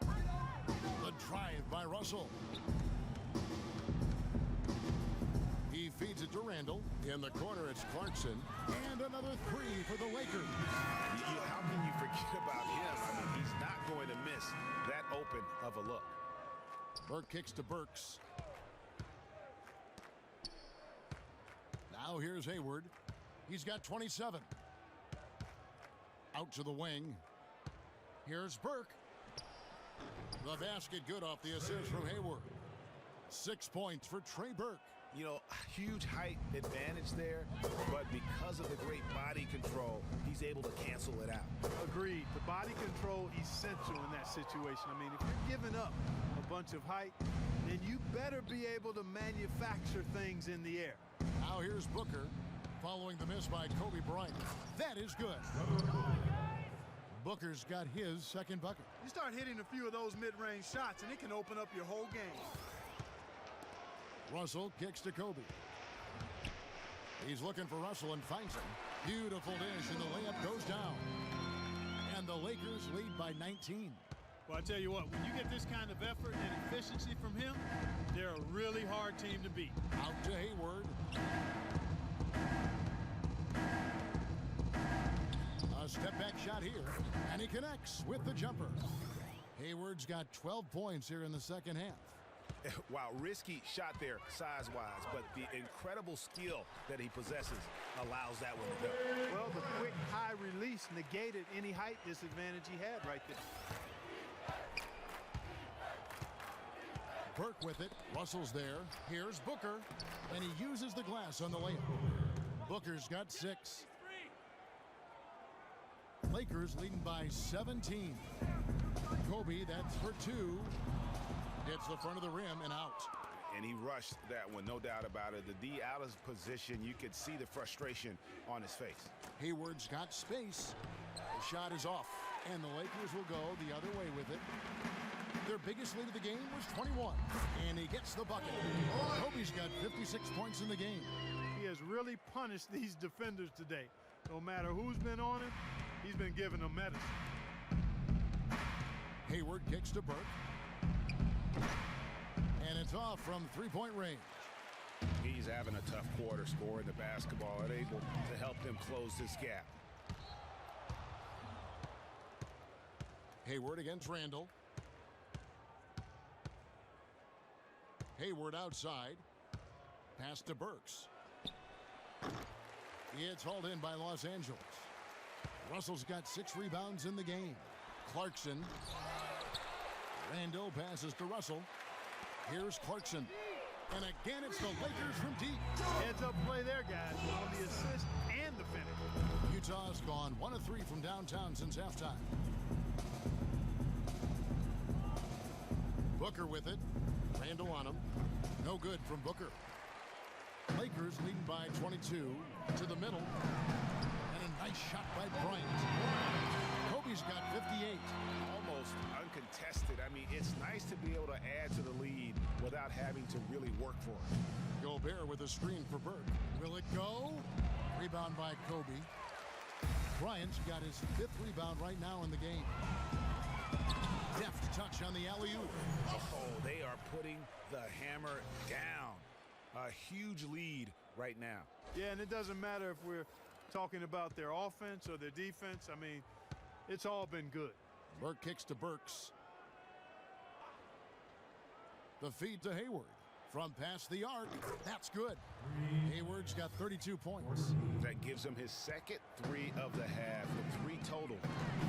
The drive by Russell. He feeds it to Randall. In the corner, it's Clarkson. And another 3 for the Lakers. How can you forget about him? I mean, he's not going to miss that open of a look. Burke kicks to Burks. Now here's Hayward. He's got 27. Out to the wing. Here's Burke. The basket good off the assist from Hayward. 6 points for Trey Burke. You know, huge height advantage there, but because of the great body control, he's able to cancel it out. Agreed. The body control essential in that situation. I mean, if you're giving up a bunch of height, then you better be able to manufacture things in the air. Now here's Booker following the miss by Kobe Bryant. That is good. Booker's got his second bucket. You start hitting a few of those mid-range shots, and it can open up your whole game. Russell kicks to Kobe. He's looking for Russell and finds him. Beautiful dish, and the layup goes down. And the Lakers lead by 19. Well, I tell you what, when you get this kind of effort and efficiency from him, they're a really hard team to beat. Out to Hayward. A step-back shot here, and he connects with the jumper. Hayward's got 12 points here in the second half. Wow, risky shot there size-wise, but the incredible skill that he possesses allows that one to go. Well, the quick high release negated any height disadvantage he had right there. Burke with it. Russell's there. Here's Booker, and he uses the glass on the layup. Booker's got 6. Lakers leading by 17. Kobe, that's for 2. Hits the front of the rim and out. And he rushed that one, no doubt about it. The D out of position, you could see the frustration on his face. Hayward's got space. The shot is off, and the Lakers will go the other way with it. Their biggest lead of the game was 21, and he gets the bucket. Kobe's got 56 points in the game. He has really punished these defenders today. No matter who's been on him, he's been giving them medicine. Hayward kicks to Burke. And it's off from three-point range. He's having a tough quarter scoring the basketball and able to help them close this gap. Hayward against Randall. Hayward outside. Pass to Burks. It's hauled in by Los Angeles. Russell's got 6 rebounds in the game. Clarkson. Randall passes to Russell. Here's Clarkson. And again, it's the Lakers from deep. Heads-up play there, guys, on the assist and the finish. Utah's gone 1 of 3 from downtown since halftime. Booker with it. Randall on him. No good from Booker. Lakers leading by 22 to the middle. And a nice without having to really work for it. Gobert with a screen for Burke. Will it go? Rebound by Kobe. Bryant's got his 5th rebound right now in the game. Deft touch on the alley-oop. Oh, they are putting the hammer down. A huge lead right now. Yeah, and it doesn't matter if we're talking about their offense or their defense. I mean, it's all been good. Burke kicks to Burks. The feed to Hayward. From past the arc, that's good. Hayward's got 32 points. That gives him his second 3 of the half, with 3 total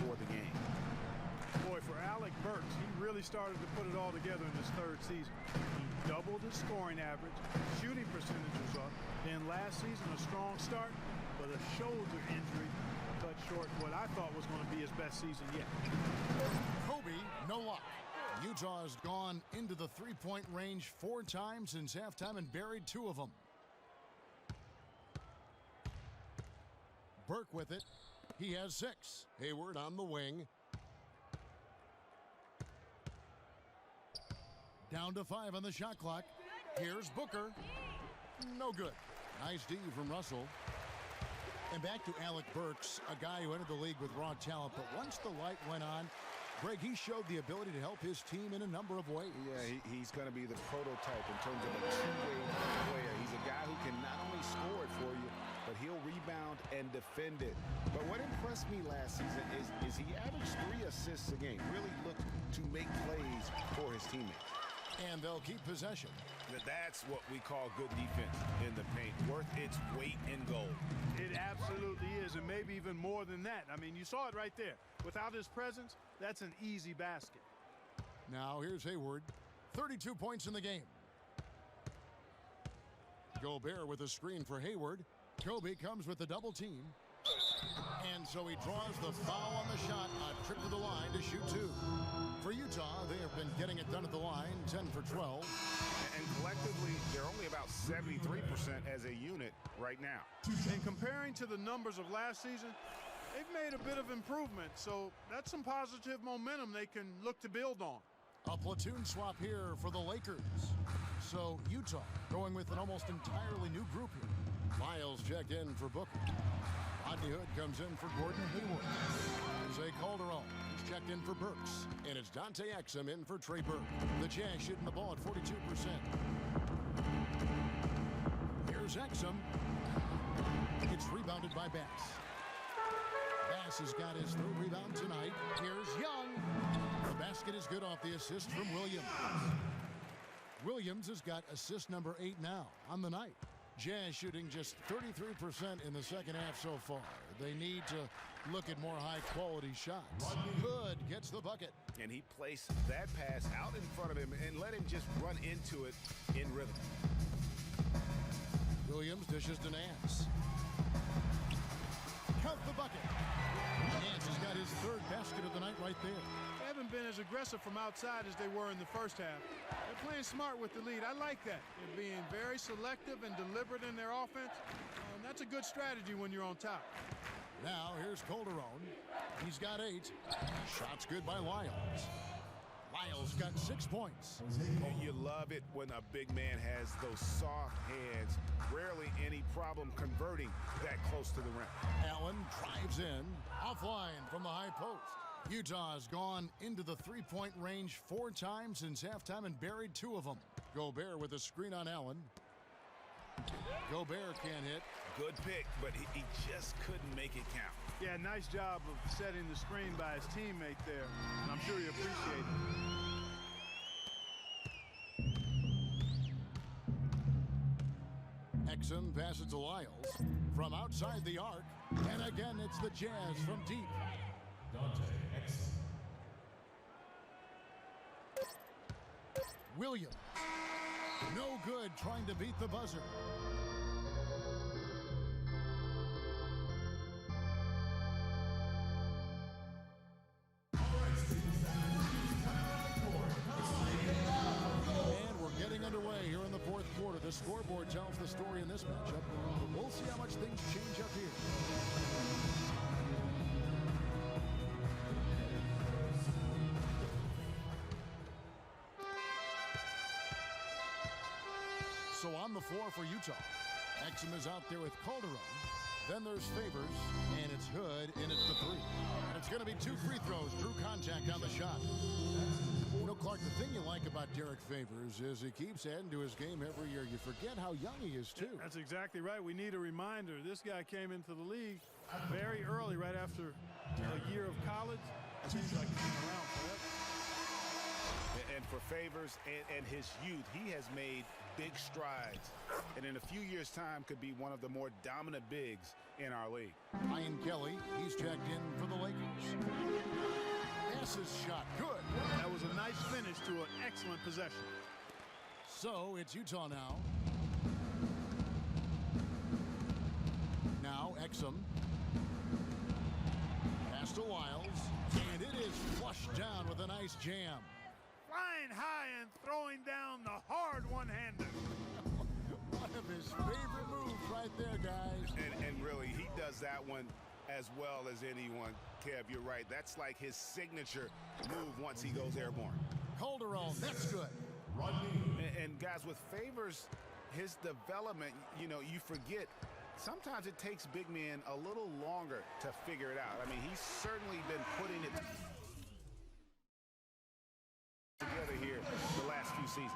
for the game. Boy, for Alec Burks, he really started to put it all together in his 3rd season. He doubled his scoring average, shooting percentage was up. Then last season, a strong start, but a shoulder injury cut short what I thought was going to be his best season yet. Kobe, no luck. Utah has gone into the 3-point range 4 times since halftime and buried 2 of them. Burke with it. He has 6. Hayward on the wing. Down to 5 on the shot clock. Here's Booker. No good. Nice D from Russell. And back to Alec Burks, a guy who entered the league with raw talent, but once the light went on, Greg, he showed the ability to help his team in a number of ways. Yeah, he's going to be the prototype in terms of a two-way player. He's a guy who can not only score it for you, but he'll rebound and defend it. But what impressed me last season is he averaged 3 assists a game, really looked to make plays for his teammates. And they'll keep possession. That's what we call good defense in the paint, worth its weight in gold. It absolutely is, and maybe even more than that. I mean, you saw it right there. Without his presence, that's an easy basket. Now here's Hayward. 32 points in the game. Gobert with a screen for Hayward. Kobe comes with a double team. And so he draws the foul on the shot. A trip to the line to shoot 2. For Utah, they have been getting it done at the line, 10 for 12. And collectively, they're only about 73% as a unit right now. And comparing to the numbers of last season, they've made a bit of improvement. So that's some positive momentum they can look to build on. A platoon swap here for the Lakers. So Utah going with an almost entirely new group here. Miles checked in for Booker. Rodney Hood comes in for Gordon Hayward. Jose Calderon is checked in for Burks. And it's Dante Exum in for Trey Burke. The Jazz shooting the ball at 42%. Here's Exum. It's rebounded by Bass. Bass has got his 3rd rebound tonight. Here's Young. The basket is good off the assist from Williams. Williams has got assist number 8 now on the night. Jazz shooting just 33% in the second half so far. They need to look at more high-quality shots. Hood gets the bucket. And he placed that pass out in front of him and let him just run into it in rhythm. Williams dishes to Nance. Count the bucket. Nance has got his 3rd basket of the night right there. They haven't been as aggressive from outside as they were in the first half. They're playing smart with the lead. I like that. They're being very selective and deliberate in their offense. And that's a good strategy when you're on top. Now here's Calderon. He's got 8. Shots good by Lyles. Lyles got 6 points. And you love it when a big man has those soft hands. Rarely any problem converting that close to the rim. Allen drives in. Offline from the high post. Utah has gone into the 3-point range 4 times since halftime and buried 2 of them. Gobert with a screen on Allen. Gobert can't hit. Good pick, but he just couldn't make it count. Yeah, nice job of setting the screen by his teammate there. And I'm sure he appreciated it. Exum passes to Lyles from outside the arc. And again, it's the Jazz from deep. Williams. No good trying to beat the buzzer. And we're getting underway here in the 4th quarter. The scoreboard tells the story in this matchup. We'll see how much things change up here. on the floor for Utah. Exum is out there with Calderon. Then there's Favors, and it's Hood in at the three. And it's going to be 2 free throws. Drew contact on the shot. You know, Clark, the thing you like about Derek Favors is he keeps adding to his game every year. You forget how young he is, too. That's exactly right. We need a reminder. This guy came into the league very early, right after a year of college. It seems like he's been around forever. And for Favors and his youth, he has made big strides. And in a few years' time could be one of the more dominant bigs in our league. Ian Kelly, he's checked in for the Lakers. Passes shot, good. That was a nice finish to an excellent possession. So it's Utah now. Now Exum. Pass to Wiles. And it is flushed down with a nice jam. Flying high and throwing down the hard one-hander. One of his favorite moves right there, guys. And really, he does that one as well as anyone. Kev, you're right. That's like his signature move once he goes airborne. Calderon, that's good. And guys, with Favors, his development, you know, you forget, sometimes it takes big men a little longer to figure it out. I mean, he's certainly been putting it together here the last few seasons.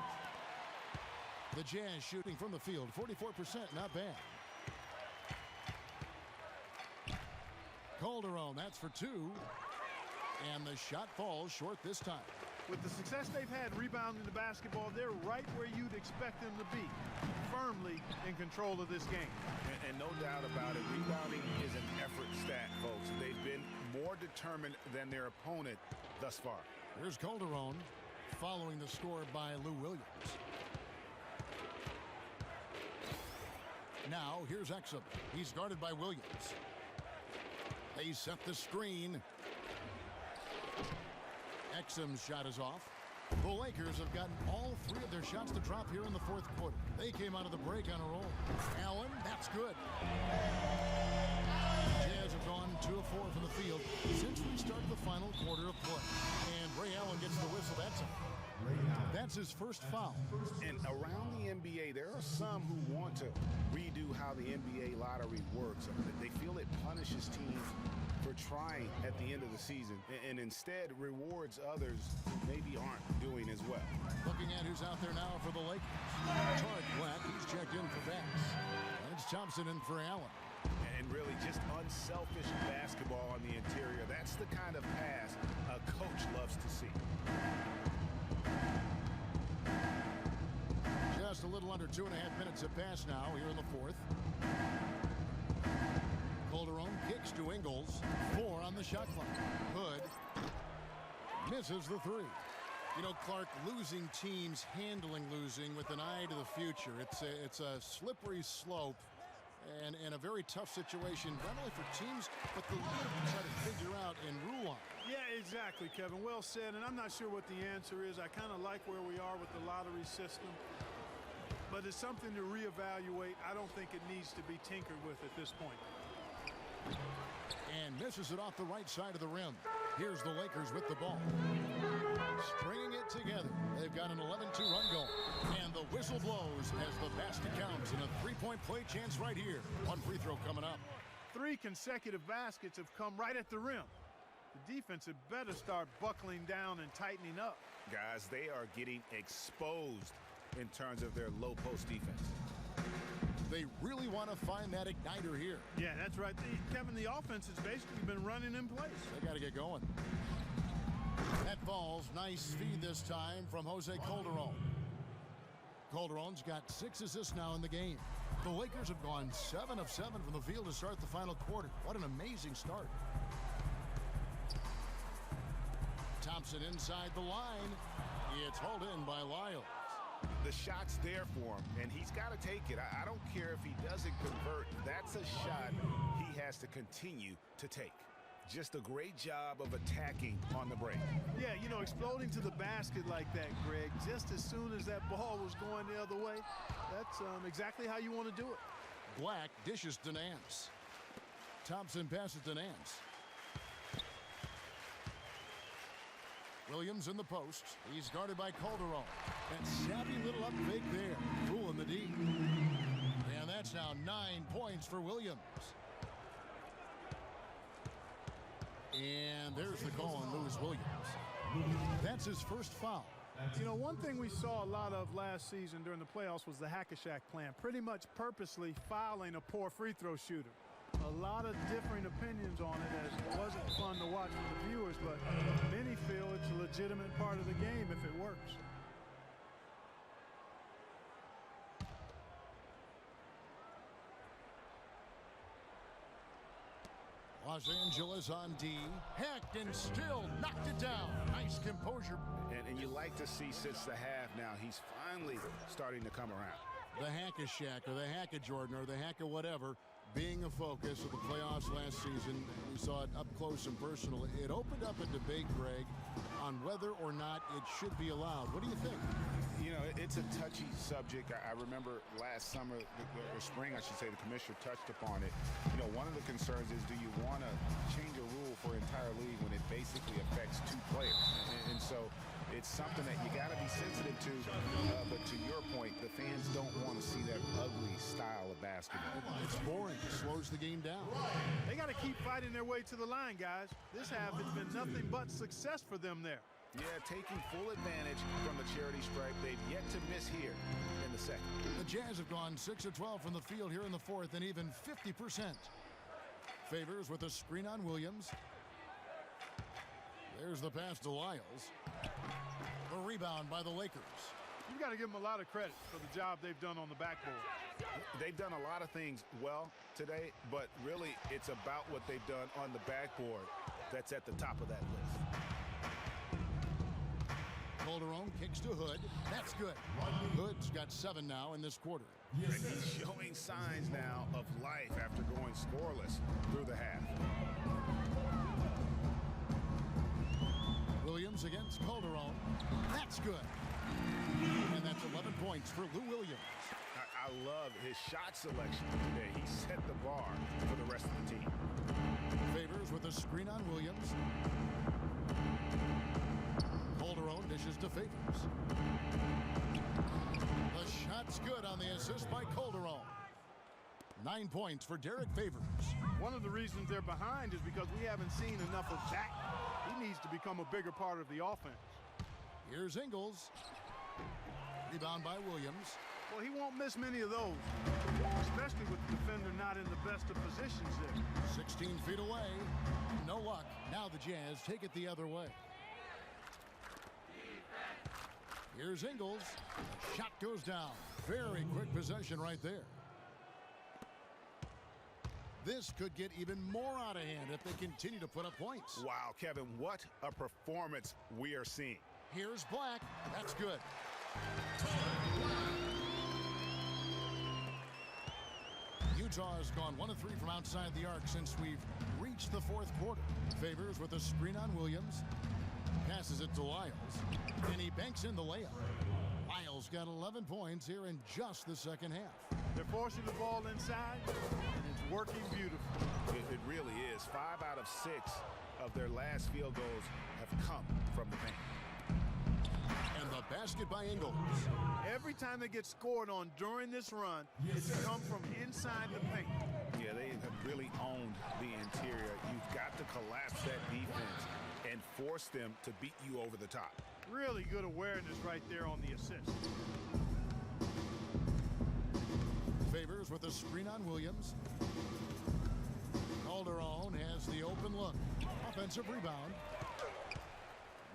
The Jazz shooting from the field, 44%, not bad. Calderon, that's for 2. And the shot falls short this time. With the success they've had rebounding the basketball, they're right where you'd expect them to be, firmly in control of this game. And no doubt about it, rebounding is an effort stat, folks. They've been more determined than their opponent thus far. Here's Calderon, following the score by Lou Williams. Now, here's Exum. He's guarded by Williams. They set the screen. Exum's shot is off. The Lakers have gotten all 3 of their shots to drop here in the 4th quarter. They came out of the break on a roll. Allen, that's good. Jazz have gone 2 of 4 from the field since we started the final quarter of play. And Ray Allen gets the whistle. That's his first foul. And around the NBA, there are some who want to redo how the NBA lottery works. They feel it punishes teams for trying at the end of the season and instead rewards others who maybe aren't doing as well. Looking at who's out there now for the Lakers. Tarek Black, he's checked in for Bass. And it's Thompson in for Allen. And really just unselfish basketball on the interior. That's the kind of pass a coach loves to see. Just a little under 2.5 minutes have passed now here in the 4th. Calderon kicks to Ingles. 4 on the shot clock. Hood misses the 3. You know, Clark, losing teams handling losing with an eye to the future. It's a slippery slope and a very tough situation, not only for teams, but the league to try to figure out and rule on. Yeah, exactly, Kevin. Well said, and I'm not sure what the answer is. I kind of like where we are with the lottery system, but it's something to reevaluate. I don't think it needs to be tinkered with at this point. And misses it off the right side of the rim. Here's the Lakers with the ball. Stringing it together. They've got an 11-2 run goal. And the whistle blows as the basket counts and a 3-point play chance right here. 1 free throw coming up. 3 consecutive baskets have come right at the rim. The defense had better start buckling down and tightening up. Guys, they are getting exposed in terms of their low post defense. They really want to find that igniter here. Yeah, that's right. Kevin, the offense has basically been running in place. They got to get going. That falls. Nice feed this time from Jose Calderon. Calderon's got 6 assists now in the game. The Lakers have gone 7 of 7 from the field to start the final quarter. What an amazing start. Thompson inside the line. It's hauled in by Lyles. The shot's there for him, and he's got to take it. I don't care if he doesn't convert. That's a shot he has to continue to take. Just a great job of attacking on the break. Yeah, you know, exploding to the basket like that, Greg, just as soon as that ball was going the other way, that's exactly how you want to do it. Black dishes to Nance. Thompson passes to Nance. Williams in the post. He's guarded by Calderon. That savvy little up fake there. Fooling in the D. And that's now 9 points for Williams. And there's the call on Lewis Williams. That's his first foul. You know, one thing we saw a lot of last season during the playoffs was the hack-a-shack plan, pretty much purposely fouling a poor free throw shooter. A lot of differing opinions on it, as it wasn't fun to watch for the viewers, but many feel it's a legitimate part of the game if it works. Los Angeles on D. Hacked and still knocked it down. Nice composure. And you like to see since the half now, he's finally starting to come around. The hack-a-shack or the hack-a-Jordan or the hack-a-whatever being a focus of the playoffs last season. We saw it up close and personal. It opened up a debate, Greg, on whether or not it should be allowed. What do you think? You know, it's a touchy subject. I remember last summer, or spring, I should say, the commissioner touched upon it. You know, one of the concerns is, do you want to change a rule for an entire league when it basically affects 2 players? And so it's something that you got to be sensitive to. But to your point, the fans don't want to see that ugly style of basketball. It's boring. It slows the game down. They got to keep fighting their way to the line, guys. This half has been nothing but success for them there. Yeah, taking full advantage from the charity stripe. They've yet to miss here in the second. The Jazz have gone 6 of 12 from the field here in the fourth, and even 50%. Favors with a screen on Williams. There's the pass to Lyles. The rebound by the Lakers. You've got to give them a lot of credit for the job they've done on the backboard. They've done a lot of things well today, but really it's about what they've done on the backboard that's at the top of that list. Calderon kicks to Hood. That's good. Hood's got 7 now in this quarter. And he's showing signs now of life after going scoreless through the half. Williams against Calderon. That's good. And that's 11 points for Lou Williams. I love his shot selection today. He set the bar for the rest of the team. Favors with a screen on Williams. Calderon dishes to Favors. The shot's good on the assist by Calderon. 9 points for Derek Favors. One of the reasons they're behind is because we haven't seen enough of that. He needs to become a bigger part of the offense. Here's Ingles. Rebound by Williams. Well, he won't miss many of those, especially with the defender not in the best of positions there. 16 feet away. No luck. Now the Jazz take it the other way. Here's Ingles. The shot goes down. Very quick possession right there. This could get even more out of hand if they continue to put up points. Wow, Kevin, what a performance we are seeing. Here's Black. That's good. Utah has gone 1 of 3 from outside the arc since we've reached the fourth quarter. Favors with a screen on Williams. Passes it to Lyles. And he banks in the layup. Lyles got 11 points here in just the second half. They're forcing the ball inside, and it's working beautifully. It really is. 5 out of 6 of their last field goals have come from the paint. And the basket by Ingles. Every time they get scored on during this run, it's come from inside the paint. Yeah, they have really owned the interior. You've got to collapse that defense and force them to beat you over the top. Really good awareness right there on the assist. Favors with a screen on Williams. Calderon has the open look. Offensive rebound.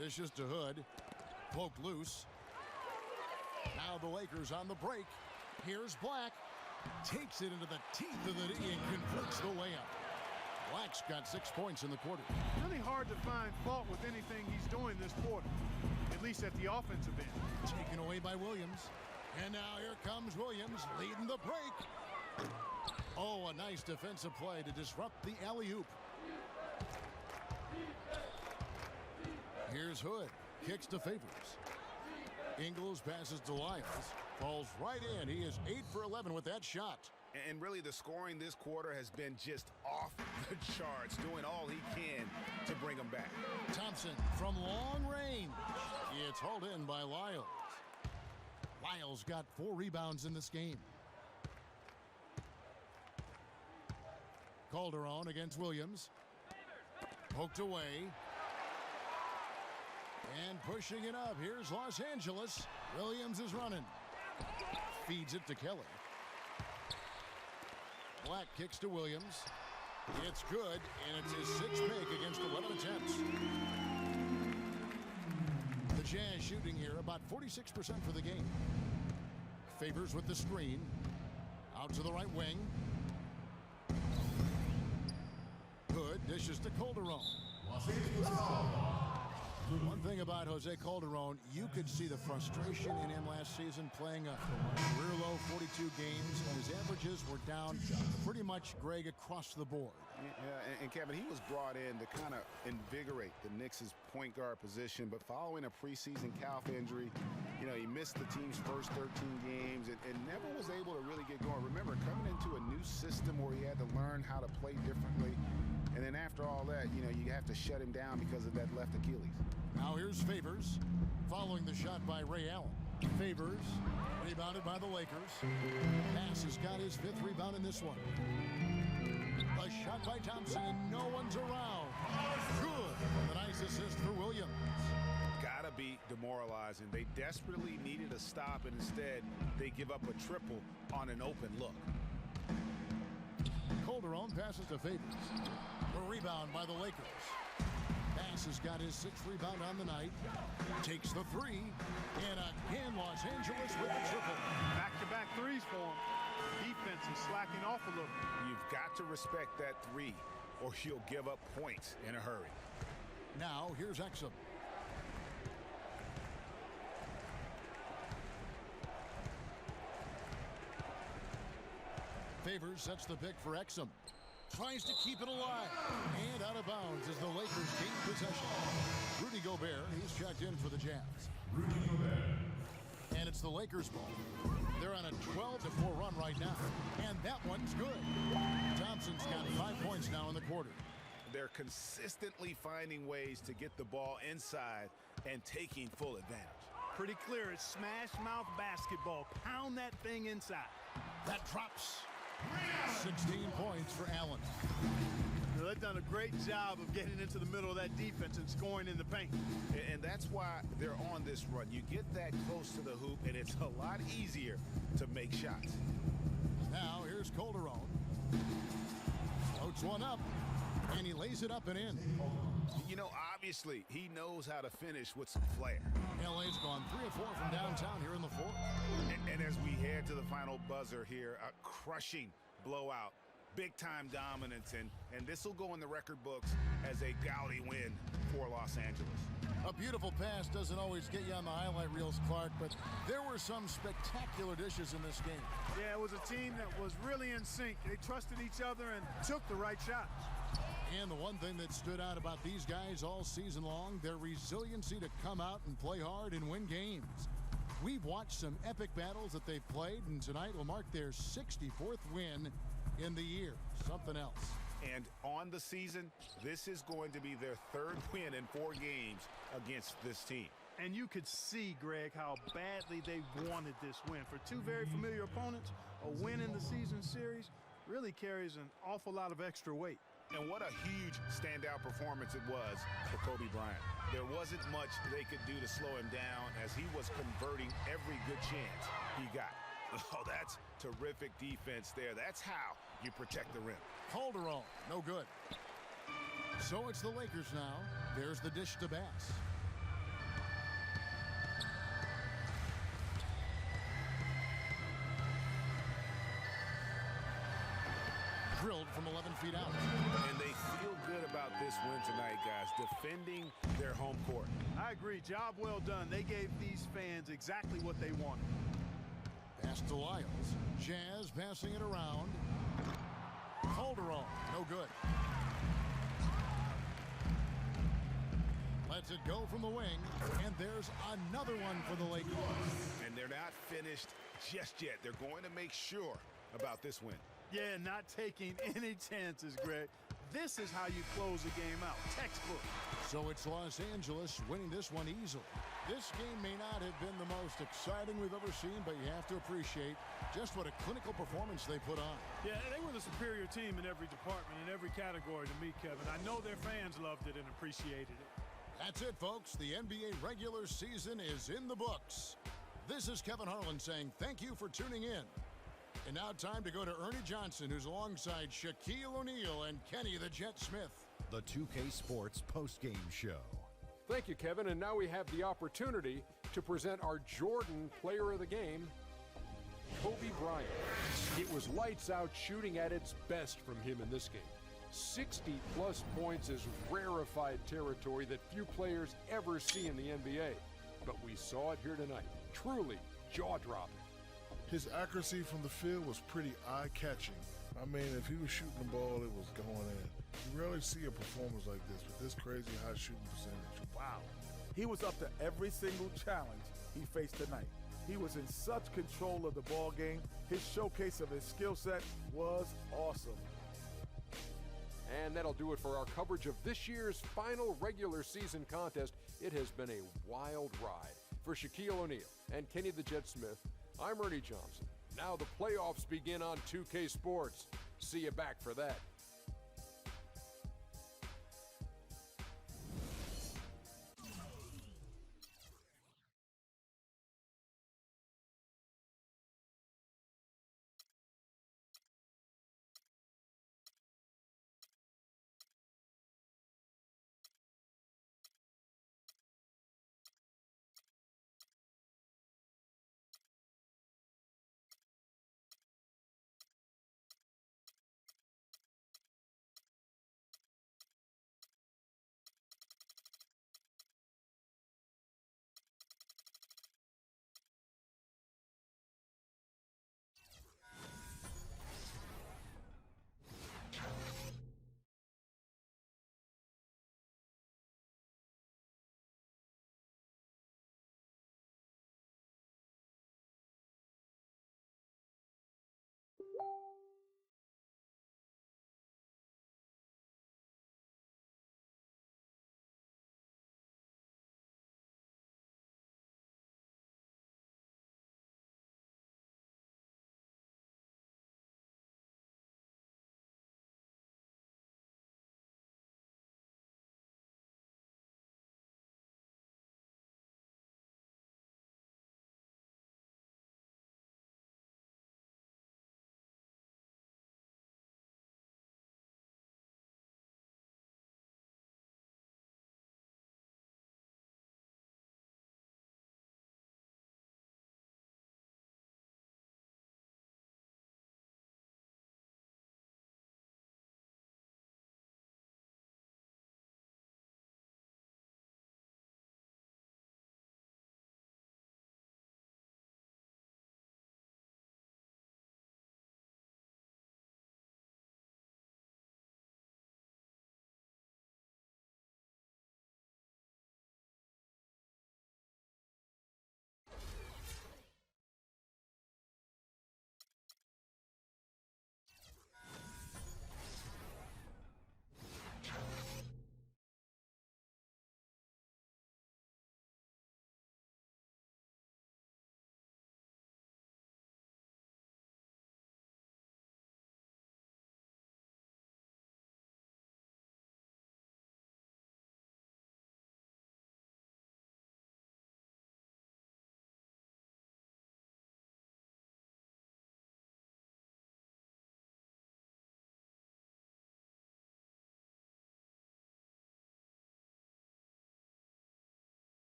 Dishes to Hood. Poked loose. Now the Lakers on the break. Here's Black. Takes it into the teeth of the D and completes the layup. Black's got 6 points in the quarter. Really hard to find fault with anything he's doing this quarter, at least at the offensive end. Taken away by Williams. And now here comes Williams leading the break. Oh, a nice defensive play to disrupt the alley-oop. Here's Hood. Kicks to Favors. Ingles passes to Lyles. Falls right in. He is 8 for 11 with that shot. And really, the scoring this quarter has been just off the charts, doing all he can to bring them back. Thompson from long range. It's hauled in by Lyles. Lyles got 4 rebounds in this game. Calderon against Williams. Poked away. And pushing it up. Here's Los Angeles. Williams is running. Feeds it to Kelly. Black kicks to Williams. It's good, and it's his 6th make against 11 attempts. The Jazz shooting here about 46% for the game. Favors with the screen. Out to the right wing. Good. Dishes to Calderon. One thing about Jose Calderon, you could see the frustration in him last season playing a career low 42 games, and his averages were down pretty much, Greg, across the board. Yeah, and Kevin, he was brought in to kind of invigorate the Knicks' point guard position, but following a preseason calf injury, you know, he missed the team's first 13 games and never was able to really get going. Remember, coming into a new system where he had to learn how to play differently, and then after all that, you know, you have to shut him down because of that left Achilles. Now here's Favors, following the shot by Ray Allen. Favors, rebounded by the Lakers. Pass has got his 5th rebound in this one. A shot by Thompson, and no one's around. Good. A nice assist for Williams. Gotta be demoralizing. They desperately needed a stop, and instead, they give up a triple on an open look. Calderon passes to Favors. A rebound by the Lakers. Pass has got his 6th rebound on the night. Takes the 3. And again, Los Angeles with the triple. Back-to-back threes for him. Defense is slacking off a little. You've got to respect that 3, or you'll give up points in a hurry. Now, here's Exum. Favors sets the pick for Exum. Tries to keep it alive. And out of bounds as the Lakers gain possession. Rudy Gobert, he's checked in for the Jazz. Rudy Gobert. And it's the Lakers' ball. They're on a 12-4 run right now. And that one's good. Thompson's got 5 points now in the quarter. They're consistently finding ways to get the ball inside and taking full advantage. Pretty clear. It's smash mouth basketball. Pound that thing inside. That drops. 16 points for Allen. They've done a great job of getting into the middle of that defense and scoring in the paint. And that's why they're on this run. You get that close to the hoop, and it's a lot easier to make shots. Now, here's Calderon. Floats one up, and he lays it up and in. You know, obviously, he knows how to finish with some flair. LA's gone 3 of 4 from downtown here in the 4th. And as we head to the final buzzer here, a crushing blowout. Big-time dominance, and this will go in the record books as a gaudy win for Los Angeles. A beautiful pass doesn't always get you on the highlight reels, Clark, but there were some spectacular dishes in this game. Yeah, it was a team that was really in sync. They trusted each other and took the right shots. And the one thing that stood out about these guys all season long, their resiliency to come out and play hard and win games. We've watched some epic battles that they've played, and tonight will mark their 64th win in the year. Something else. And on the season, this is going to be their 3rd win in 4 games against this team. And you could see, Greg, how badly they wanted this win. For 2 very familiar opponents, a win in the season series really carries an awful lot of extra weight. And what a huge standout performance it was for Kobe Bryant. There wasn't much they could do to slow him down as he was converting every good chance he got. Oh, that's terrific defense there. That's how you protect the rim. Calderon, no good. So it's the Lakers now. There's the dish to Bass. Drilled from 11 feet out. And they feel good about this win tonight, guys, defending their home court. I agree. Job well done. They gave these fans exactly what they wanted. Pass to Lyles. Jazz passing it around. Calderon, no good. Lets it go from the wing, and there's another one for the Lakers. And they're not finished just yet. They're going to make sure about this win. Yeah, not taking any chances, Greg. This is how you close a game out. Textbook. So it's Los Angeles winning this one easily. This game may not have been the most exciting we've ever seen, but you have to appreciate just what a clinical performance they put on. Yeah, they were the superior team in every department, in every category to me, Kevin. I know their fans loved it and appreciated it. That's it, folks. The NBA regular season is in the books. This is Kevin Harlan saying thank you for tuning in. And now time to go to Ernie Johnson, who's alongside Shaquille O'Neal and Kenny the Jet Smith. The 2K Sports postgame show. Thank you, Kevin. And now we have the opportunity to present our Jordan Player of the Game, Kobe Bryant. It was lights out shooting at its best from him in this game. 60-plus points is rarefied territory that few players ever see in the NBA. But we saw it here tonight. Truly jaw-dropping. His accuracy from the field was pretty eye-catching. I mean, if he was shooting the ball, it was going in. You rarely see a performance like this with this crazy high shooting percentage. Wow. He was up to every single challenge he faced tonight. He was in such control of the ball game. His showcase of his skill set was awesome. And that'll do it for our coverage of this year's final regular season contest. It has been a wild ride. For Shaquille O'Neal and Kenny the Jet Smith, I'm Ernie Johnson. Now the playoffs begin on 2K Sports. See you back for that.